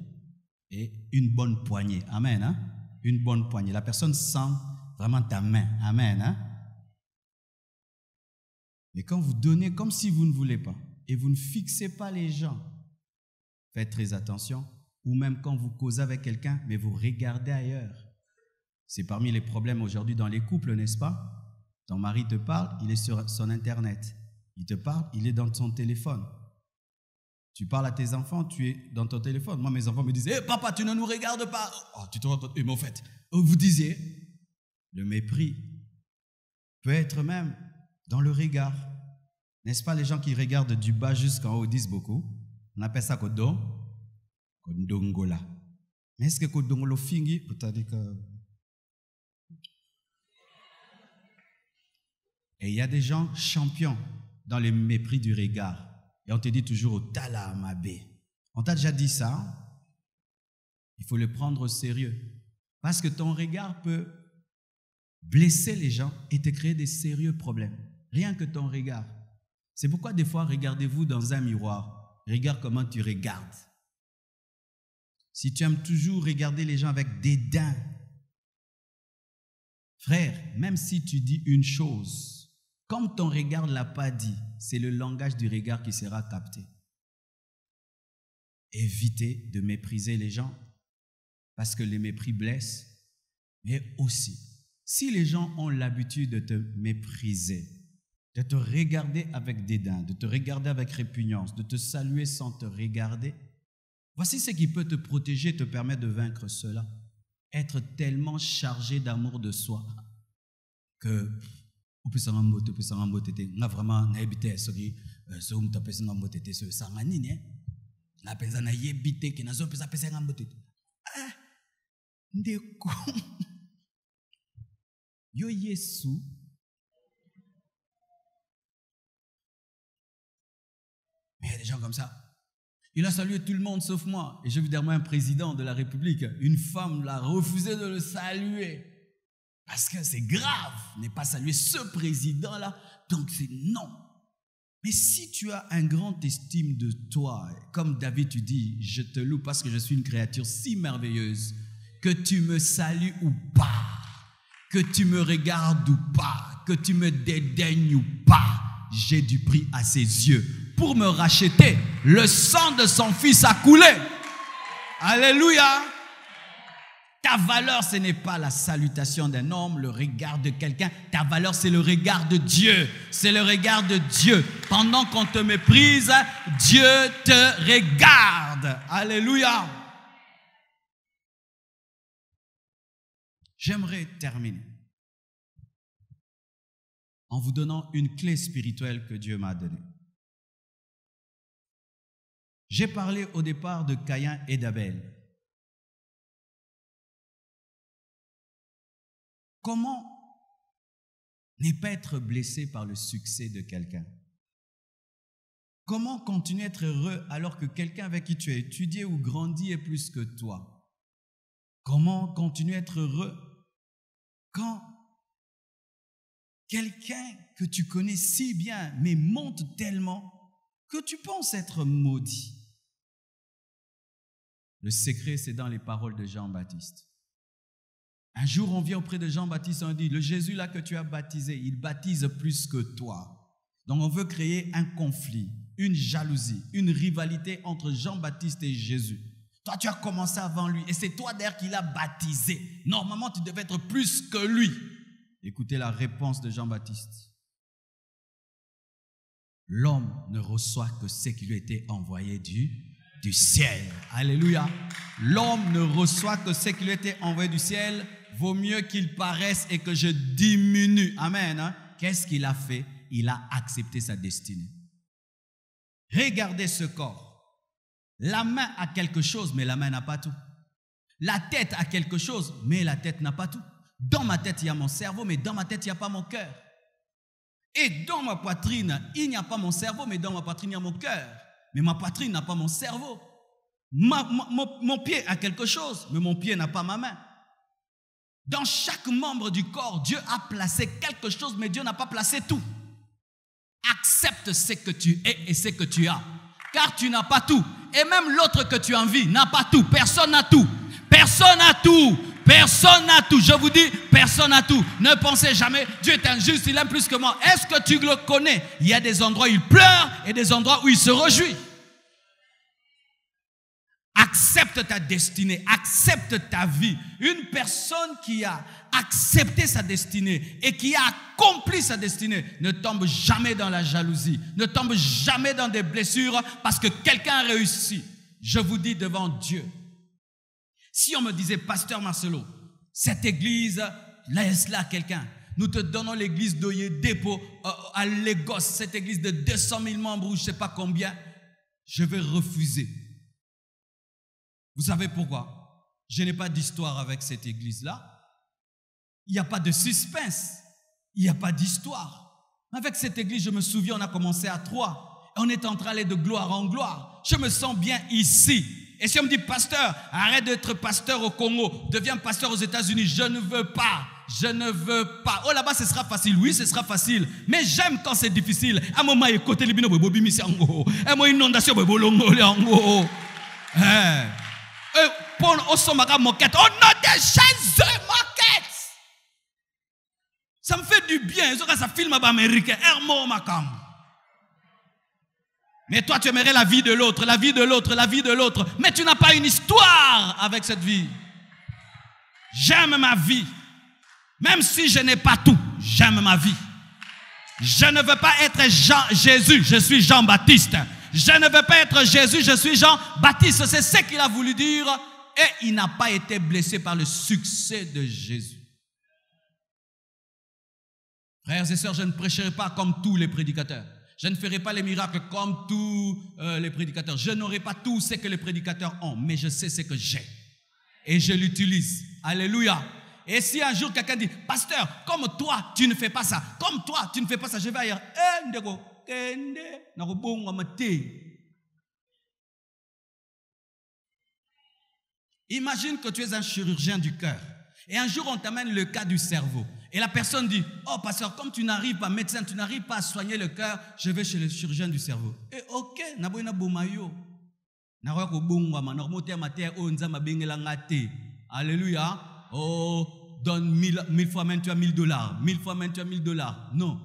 et une bonne poignée. Amen. Hein? Une bonne poignée. La personne sent vraiment ta main. Amen. Hein? Mais quand vous donnez comme si vous ne voulez pas et vous ne fixez pas les gens, faites très attention. Ou même quand vous causez avec quelqu'un, mais vous regardez ailleurs. C'est parmi les problèmes aujourd'hui dans les couples, n'est-ce pas? Ton mari te parle, il est sur son Internet. Il te parle, il est dans son téléphone. Tu parles à tes enfants, tu es dans ton téléphone. Moi, mes enfants me disaient, hey, papa, tu ne nous regardes pas. Oh, tu te rends compte? Mais en fait, vous disiez, le mépris peut être même dans le regard. N'est-ce pas, les gens qui regardent du bas jusqu'en haut disent beaucoup? On appelle ça Kodongola. Mais est-ce que Kodongolo fingi? Peut-être que... Et il y a des gens champions dans le mépris du regard. Et on te dit toujours au Tala Mabé. On t'a déjà dit ça. Il faut le prendre au sérieux. Parce que ton regard peut blesser les gens et te créer des sérieux problèmes. Rien que ton regard. C'est pourquoi des fois, regardez-vous dans un miroir. Regarde comment tu regardes. Si tu aimes toujours regarder les gens avec dédain, frère, même si tu dis une chose, comme ton regard ne l'a pas dit, c'est le langage du regard qui sera capté. Évitez de mépriser les gens, parce que les mépris blessent, mais aussi, si les gens ont l'habitude de te mépriser, de te regarder avec dédain, de te regarder avec répugnance, de te saluer sans te regarder, voici ce qui peut te protéger, te permettre de vaincre cela. Être tellement chargé d'amour de soi que on peut s'en emboter, on a vraiment n'habité ce qui se on tape s'en emboter ce sangani ne la pensa na yebite qui na zo pesa pesa emboter ah ndeko yo Yesu mais il y a des gens comme ça. Il a salué tout le monde sauf moi. Et j'ai vu derrière moi un président de la République. Une femme l'a refusé de le saluer. Parce que c'est grave, n'est pas saluer ce président-là. Donc c'est non. Mais si tu as un grand estime de toi, comme David tu dis, je te loue parce que je suis une créature si merveilleuse, que tu me salues ou pas, que tu me regardes ou pas, que tu me dédaignes ou pas, j'ai du prix à ses yeux. Pour me racheter, le sang de son fils a coulé. Alléluia. Ta valeur, ce n'est pas la salutation d'un homme, le regard de quelqu'un. Ta valeur, c'est le regard de Dieu. C'est le regard de Dieu. Pendant qu'on te méprise, Dieu te regarde. Alléluia. J'aimerais terminer en vous donnant une clé spirituelle que Dieu m'a donnée. J'ai parlé au départ de Caïn et d'Abel. Comment ne pas être blessé par le succès de quelqu'un? Comment continuer à être heureux alors que quelqu'un avec qui tu as étudié ou grandi est plus que toi? Comment continuer à être heureux quand quelqu'un que tu connais si bien mais monte tellement que tu penses être maudit? Le secret, c'est dans les paroles de Jean-Baptiste. Un jour, on vient auprès de Jean-Baptiste et on dit, le Jésus là que tu as baptisé, il baptise plus que toi. Donc on veut créer un conflit, une jalousie, une rivalité entre Jean-Baptiste et Jésus. Toi, tu as commencé avant lui et c'est toi d'ailleurs qui l'as baptisé. Normalement, tu devais être plus que lui. Écoutez la réponse de Jean-Baptiste. L'homme ne reçoit que ce qui lui a été envoyé du ciel. Alléluia. L'homme ne reçoit que ce qui lui a été envoyé du ciel. Vaut mieux qu'il paraisse et que je diminue. Amen. Hein? Qu'est-ce qu'il a fait? Il a accepté sa destinée. Regardez ce corps. La main a quelque chose, mais la main n'a pas tout. La tête a quelque chose, mais la tête n'a pas tout. Dans ma tête, il y a mon cerveau, mais dans ma tête, il n'y a pas mon cœur. Et dans ma poitrine, il n'y a pas mon cerveau, mais dans ma poitrine, il y a mon cœur. Mais ma poitrine n'a pas mon cerveau. Mon pied a quelque chose, mais mon pied n'a pas ma main. Dans chaque membre du corps, Dieu a placé quelque chose, mais Dieu n'a pas placé tout. Accepte ce que tu es et ce que tu as. Car tu n'as pas tout. Et même l'autre que tu envies n'a pas tout. Personne n'a tout. Personne n'a tout. Personne n'a tout. Je vous dis, personne n'a tout. Ne pensez jamais, Dieu est injuste, il aime plus que moi. Est-ce que tu le connais? Il y a des endroits où il pleure et des endroits où il se réjouit. Accepte ta destinée, accepte ta vie. Une personne qui a accepté sa destinée et qui a accompli sa destinée ne tombe jamais dans la jalousie, ne tombe jamais dans des blessures parce que quelqu'un a réussi. Je vous dis devant Dieu, si on me disait, Pasteur Marcelo, cette église, laisse-la à quelqu'un. Nous te donnons l'église d'Oyedepo à Lagos, cette église de 200 000 membres ou je ne sais pas combien, je vais refuser. Vous savez pourquoi? Je n'ai pas d'histoire avec cette église-là. Il n'y a pas de suspense. Il n'y a pas d'histoire. Avec cette église, je me souviens, on a commencé à 3. Et on est en train d'aller de gloire en gloire. Je me sens bien ici. Et si on me dit, pasteur, arrête d'être pasteur au Congo, deviens pasteur aux États-Unis, je ne veux pas. Je ne veux pas. Oh, là-bas, ce sera facile. Oui, ce sera facile. Mais j'aime quand c'est difficile. À un moment, il y a côté libino, il y a une inondation, il y a pour Osomaka moquette. Oh non, des Jésus moquette. Ça me fait du bien. Ça filme américain. Hermo Makam. Mais toi, tu aimerais la vie de l'autre, la vie de l'autre, la vie de l'autre. Mais tu n'as pas une histoire avec cette vie. J'aime ma vie. Même si je n'ai pas tout, j'aime ma vie. Je ne veux pas être Jésus, je suis Jean-Baptiste. Je ne veux pas être Jésus, je suis Jean-Baptiste. C'est ce qu'il a voulu dire. Et il n'a pas été blessé par le succès de Jésus. Frères et sœurs, je ne prêcherai pas comme tous les prédicateurs. Je ne ferai pas les miracles comme tous les prédicateurs. Je n'aurai pas tout ce que les prédicateurs ont. Mais je sais ce que j'ai. Et je l'utilise. Alléluia. Et si un jour quelqu'un dit, pasteur, comme toi, tu ne fais pas ça. Comme toi, tu ne fais pas ça. Je vais ailleurs. Imagine que tu es un chirurgien du cœur. Et un jour, on t'amène le cas du cerveau. Et la personne dit, oh pasteur, comme tu n'arrives pas, médecin, tu n'arrives pas à soigner le cœur, je vais chez le chirurgien du cerveau. Et ok, alléluia. Oh, donne 1000 fois même tu as $1000. 1000 fois même tu as $1000. Non.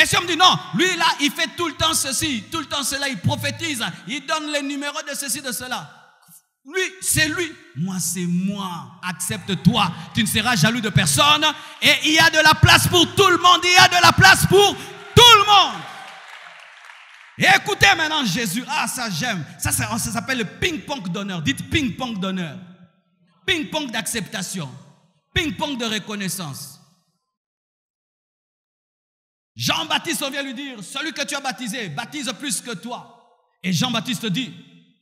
Et si on me dit non, lui là, il fait tout le temps ceci, tout le temps cela, il prophétise, il donne les numéros de ceci, de cela. Lui, c'est lui. Moi, c'est moi. Accepte-toi. Tu ne seras jaloux de personne. Et il y a de la place pour tout le monde. Il y a de la place pour tout le monde. Et écoutez maintenant Jésus. Ah, ça j'aime. Ça s'appelle le ping-pong d'honneur. Dites ping-pong d'honneur. Ping-pong d'acceptation. Ping-pong de reconnaissance. Jean-Baptiste, on vient lui dire, celui que tu as baptisé, baptise plus que toi. Et Jean-Baptiste dit,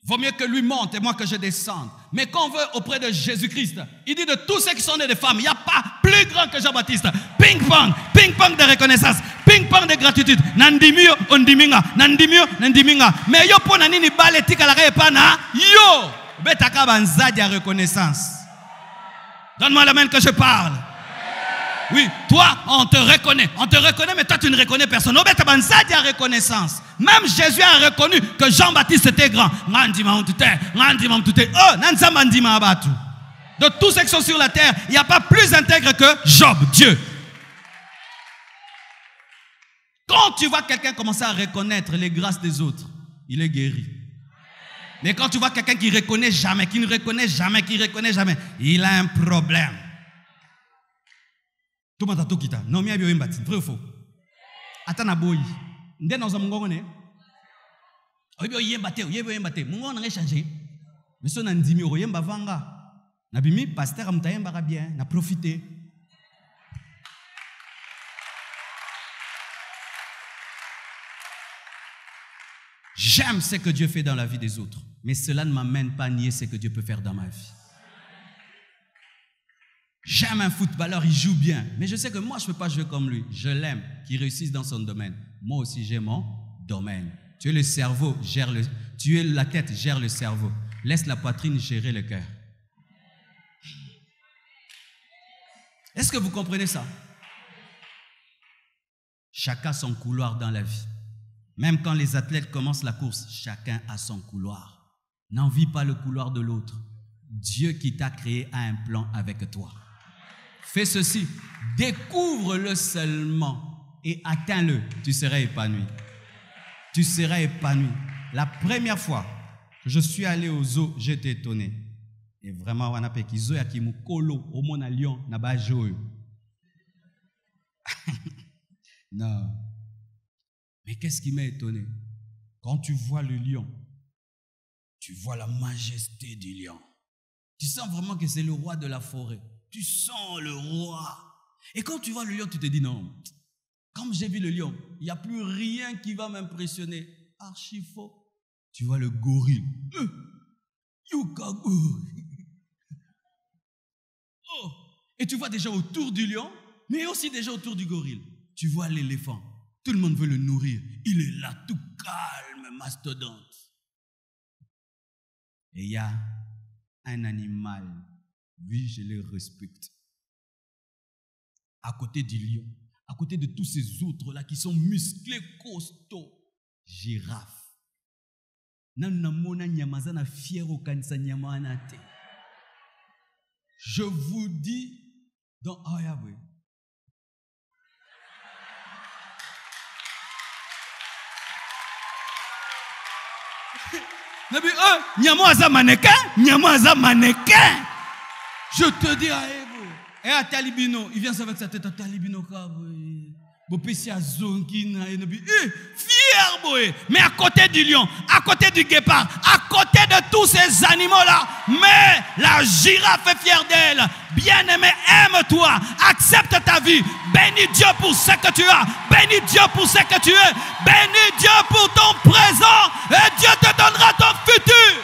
vaut mieux que lui monte et moi que je descende. Mais quand on veut auprès de Jésus-Christ, il dit de tous ceux qui sont nés de femmes, il n'y a pas plus grand que Jean-Baptiste. Ping-pong, ping-pong de reconnaissance, ping-pong de gratitude. Nandimio, ondiminga, nandimio, nandiminga. Mais yo po nanini bale tika la repana, yo, betaka banza de reconnaissance. Donne-moi la main que je parle. Oui, toi, on te reconnaît, mais toi, tu ne reconnais personne. Même reconnaissance. Même Jésus a reconnu que Jean-Baptiste était grand. De tous ceux qui sont sur la terre, il n'y a pas plus intègre que Job, Dieu. Quand tu vois quelqu'un commencer à reconnaître les grâces des autres, il est guéri. Mais quand tu vois quelqu'un qui reconnaît jamais, qui ne reconnaît jamais, il a un problème. Tout le monde a tout quitté. Non, mais il y a un bâtiment. Vrai ou faux? Attends, naboyi. Ndé dans un mongon, né? Il y a un bâtiment. Mongon n'a rien changé. Mais si on a dit, il y a un bavanga. Nabimi, pasteur, on a bien, on a profité. J'aime ce que Dieu fait dans la vie des autres, mais cela ne m'amène pas à nier ce que Dieu peut faire dans ma vie. J'aime un footballeur, il joue bien, mais je sais que moi, je ne peux pas jouer comme lui. Je l'aime, qu'il réussisse dans son domaine. Moi aussi, j'ai mon domaine. Tu es le cerveau, tu es la tête, gère le cerveau. Laisse la poitrine gérer le cœur. Est-ce que vous comprenez ça? Chacun a son couloir dans la vie. Même quand les athlètes commencent la course, chacun a son couloir. N'envie pas le couloir de l'autre. Dieu qui t'a créé a un plan avec toi. Fais ceci, découvre-le seulement et atteins-le. Tu seras épanoui. Tu seras épanoui. La première fois que je suis allé au zoo, j'étais étonné. Et vraiment, on a fait qu'ils ont qui mukolo au mon lion n'a pas joué. Non. Mais qu'est-ce qui m'a étonné? Quand tu vois le lion, tu vois la majesté du lion. Tu sens vraiment que c'est le roi de la forêt. Tu sens le roi. Et quand tu vois le lion, tu te dis non. Comme j'ai vu le lion, il n'y a plus rien qui va m'impressionner. Archi faux. Tu vois le gorille. Oh. Et tu vois des gens autour du lion, mais aussi des gens autour du gorille. Tu vois l'éléphant. Tout le monde veut le nourrir. Il est là, tout calme, mastodonte. Et il y a un animal. Oui, je le respecte. À côté du lion, à côté de tous ces autres-là qui sont musclés, costauds. Girafe. Je vous dis, dans Ayawe, je te dis à Evo, et à Talibino, il vient avec sa tête à Talibino, fier, boy. Mais à côté du lion, à côté du guépard, à côté de tous ces animaux-là, mais la girafe est fière d'elle. Bien-aimé, aime-toi, accepte ta vie. Bénis Dieu pour ce que tu as. Bénis Dieu pour ce que tu es. Bénis Dieu pour ton présent et Dieu te donnera ton futur.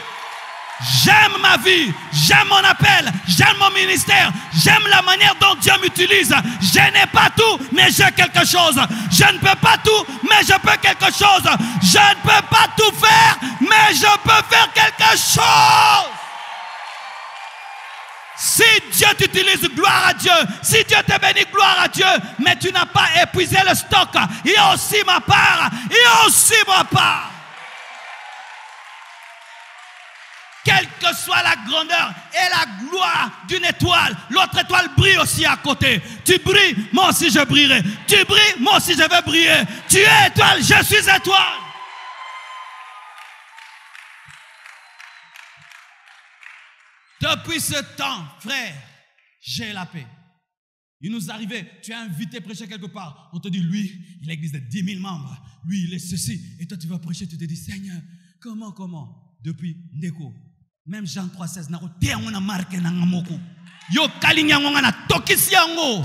J'aime ma vie, j'aime mon appel, j'aime mon ministère, j'aime la manière dont Dieu m'utilise. Je n'ai pas tout, mais j'ai quelque chose. Je ne peux pas tout, mais je peux quelque chose. Je ne peux pas tout faire, mais je peux faire quelque chose. Si Dieu t'utilise, gloire à Dieu. Si Dieu te bénit, gloire à Dieu. Mais tu n'as pas épuisé le stock. Il y a aussi ma part. Il y a aussi ma part. Quelle que soit la grandeur et la gloire d'une étoile, l'autre étoile brille aussi à côté. Tu brilles, moi aussi je brillerai. Tu brilles, moi aussi je vais briller. Tu es étoile, je suis étoile. Depuis ce temps, frère, j'ai la paix. Il nous arrivait, tu es invité à prêcher quelque part. On te dit, lui, il a l'église de 10 000 membres. Lui, il est ceci. Et toi, tu vas prêcher, tu te dis, Seigneur, comment? Depuis Ndeko. Même Jean 3,16, na te on a marqué na ngamoko. Yo kalinya ngona tokisi yango.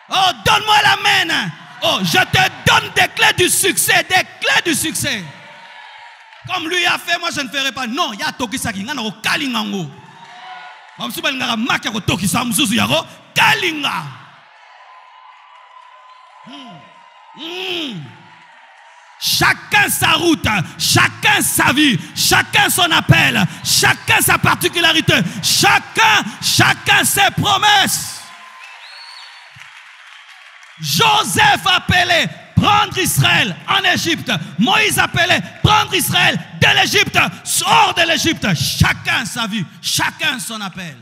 Oh, donne-moi la main. Oh, je te donne des clés du succès, des clés du succès. Comme lui a fait, moi je ne ferai pas. Non, il y a tokisaki ngana ko kalinga ngo. Mamsuba ngara maka ko tokisa mzuzu yako kalinga. Chacun sa route, chacun sa vie, chacun son appel, chacun sa particularité, chacun ses promesses. Joseph appelait prendre Israël en Égypte. Moïse appelait prendre Israël de l'Égypte, hors de l'Égypte. Chacun sa vie, chacun son appel.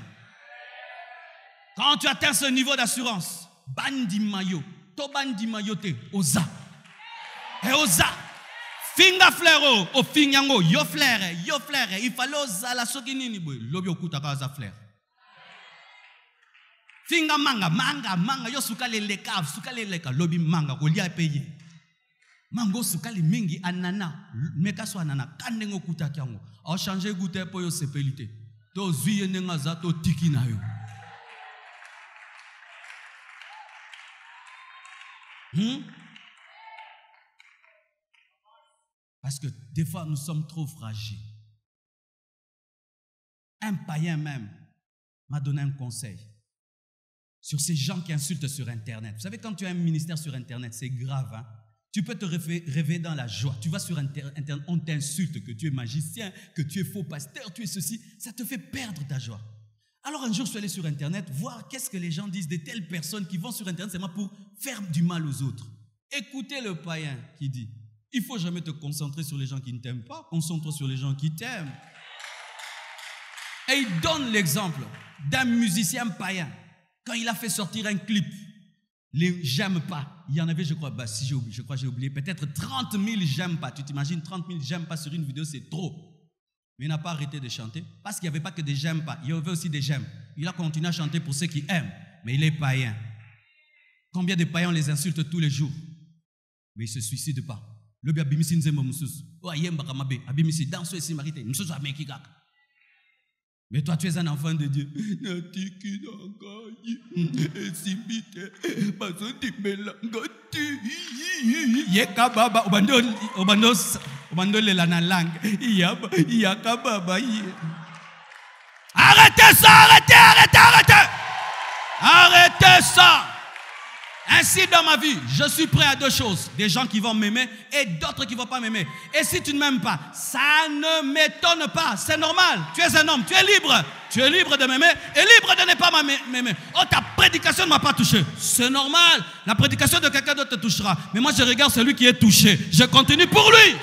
Quand tu atteins ce niveau d'assurance, bandi mayo, to bandi mayo te, oza. Et oza. Finga flero, o finyango, yo flere, il fallait oza la sokinini boy, lobi okuta kaza flere. Finga manga, yo sukale leka, lobi manga, kolia peye. Mango sukale mingi anana, mekaso anana, kandengo kuta kyango. A changer goûter pour yo sepelite. To zuye nengaza, to tiki na yo. Parce que des fois, nous sommes trop fragiles. Un païen même m'a donné un conseil sur ces gens qui insultent sur Internet. Vous savez, quand tu as un ministère sur Internet, c'est grave. Hein? Tu peux te rêver dans la joie. Tu vas sur Internet, on t'insulte que tu es magicien, que tu es faux pasteur, tu es ceci. Ça te fait perdre ta joie. Alors un jour, je suis allé sur Internet voir qu'est-ce que les gens disent de telles personnes qui vont sur Internet seulement pour faire du mal aux autres. Écoutez le païen qui dit, il ne faut jamais te concentrer sur les gens qui ne t'aiment pas, concentre-toi sur les gens qui t'aiment. Et il donne l'exemple d'un musicien païen. Quand il a fait sortir un clip, les j'aime pas, il y en avait, je crois, j'ai oublié, peut-être 30 000 j'aime pas. Tu t'imagines, 30 000 j'aime pas sur une vidéo, c'est trop. Mais il n'a pas arrêté de chanter parce qu'il n'y avait pas que des j'aime pas, il y avait aussi des j'aime. Il a continué à chanter pour ceux qui aiment, mais il est païen. Combien de païens on les insulte tous les jours? Mais ils ne se suicident pas. Le abimisi nzembo mususu. O ayemba kamabe, abimisi danso esi marite, mususu ameki kaka. Mais toi tu es un enfant de Dieu. Natiki nangai, esimbite, bazoti melangati. Yeka baba, obando lela na langue. Yaka baba. Arrêtez ça, arrêtez. Arrêtez ça. Ainsi dans ma vie, je suis prêt à deux choses. Des gens qui vont m'aimer et d'autres qui ne vont pas m'aimer. Et si tu ne m'aimes pas, ça ne m'étonne pas. C'est normal. Tu es un homme, tu es libre. Tu es libre de m'aimer et libre de ne pas m'aimer. Oh, ta prédication ne m'a pas touché. C'est normal. La prédication de quelqu'un d'autre te touchera. Mais moi, je regarde celui qui est touché. Je continue pour lui.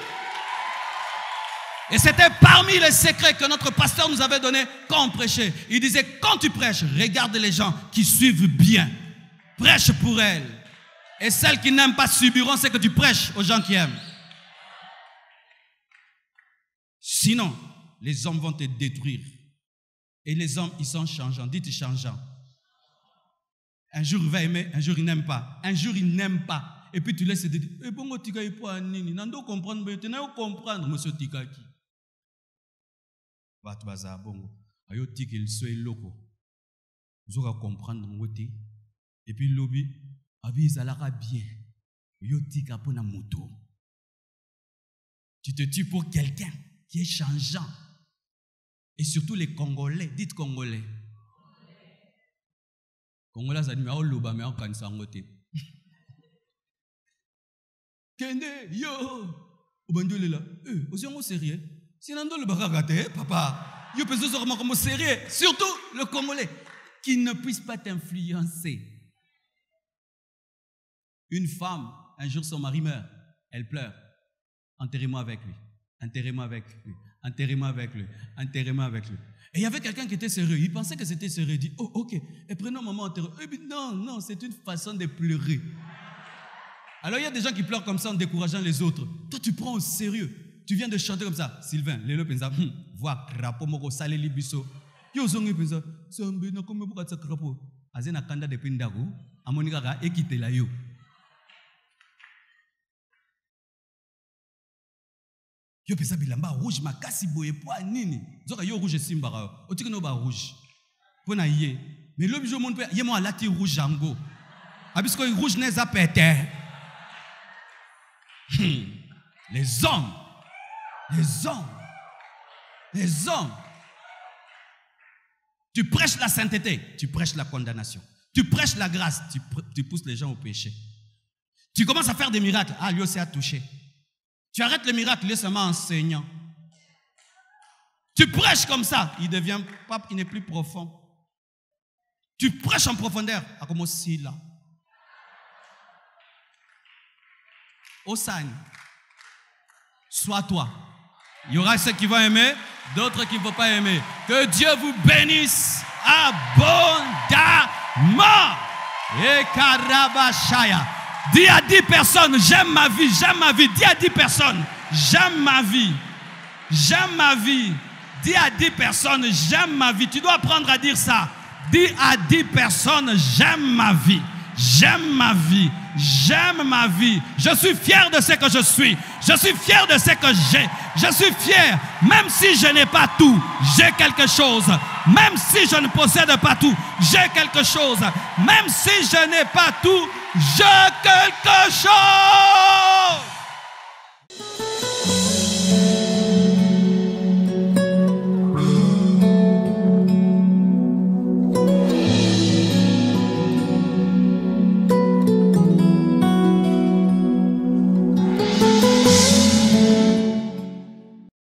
Et c'était parmi les secrets que notre pasteur nous avait donné quand on prêchait. Il disait, quand tu prêches, regarde les gens qui suivent bien. Prêche pour elles. Et celles qui n'aiment pas subiront ce que tu prêches aux gens qui aiment. Sinon, les hommes vont te détruire. Et les hommes, ils sont changeants. Dites changeants. Un jour, il va aimer, un jour, il n'aime pas. Un jour, il n'aime pas. Et puis, tu laisses te dire, bon, tika ipo anini. Nando comprendre, mais tu n'as pas comprendre, monsieur tika ki. Va te baza bongo. Ayo tika il soit loco. Vous allez comprendre, ngote. Et puis lobby, abi zalara bien. Yo tika pona moto. Tu te tues pour quelqu'un qui est changeant. Et surtout les Congolais, dites Congolais. Congolais ça dit mais loba mais on kanisa ngote. Kende yo obandole là. Aussi on sérieux. Sinando le bakagate papa. Yo peso sur comment sérieux, surtout le Congolais qui ne puisse pas t'influencer. Une femme, un jour son mari meurt, elle pleure. Enterrez-moi avec lui, enterrez-moi avec lui, enterrez-moi avec lui, enterrez-moi avec lui. Et il y avait quelqu'un qui était sérieux, il pensait que c'était sérieux, il dit, oh ok, et prenons un moment enterré. Et puis non, c'est une façon de pleurer. Alors il y a des gens qui pleurent comme ça en décourageant les autres. Toi tu prends au sérieux, tu viens de chanter comme ça. Sylvain, Lélo pensa, vois crapaud moko salé libiso. Yo zongi pensa, sambe na comme pour ça crapaud. Azena kanda de pindago, amonika ga ekite la yo. Yo pesa bilamba rouge makasi boye po nini zoka yo rouge simbara otiki no ba rouge pona yé mais le bijo mon pe yé mo alati rouge jango abisko rouge n'est pas pété. Les hommes tu prêches la sainteté, tu prêches la condamnation, tu prêches la grâce, tu pousses les gens au péché. Tu commences à faire des miracles, lui aussi a touché. Tu arrêtes le miracle, il est seulement enseignant. Tu prêches comme ça, il devient pape, il n'est plus profond. Tu prêches en profondeur, à comme aussi là. Osane. Sois toi. Il y aura ceux qui vont aimer, d'autres qui ne vont pas aimer. Que Dieu vous bénisse abondamment. Et Karabashaya. Dis à 10 personnes, j'aime ma vie, j'aime ma vie. Dis à 10 personnes, j'aime ma vie. J'aime ma vie. Dis à 10 personnes, j'aime ma vie. Tu dois apprendre à dire ça. Dis à 10 personnes, j'aime ma vie. J'aime ma vie. J'aime ma vie. Je suis fier de ce que je suis. Je suis fier de ce que j'ai. Je suis fier. Même si je n'ai pas tout, j'ai quelque chose. Même si je ne possède pas tout, j'ai quelque chose. Même si je n'ai pas tout, j'ai quelque chose.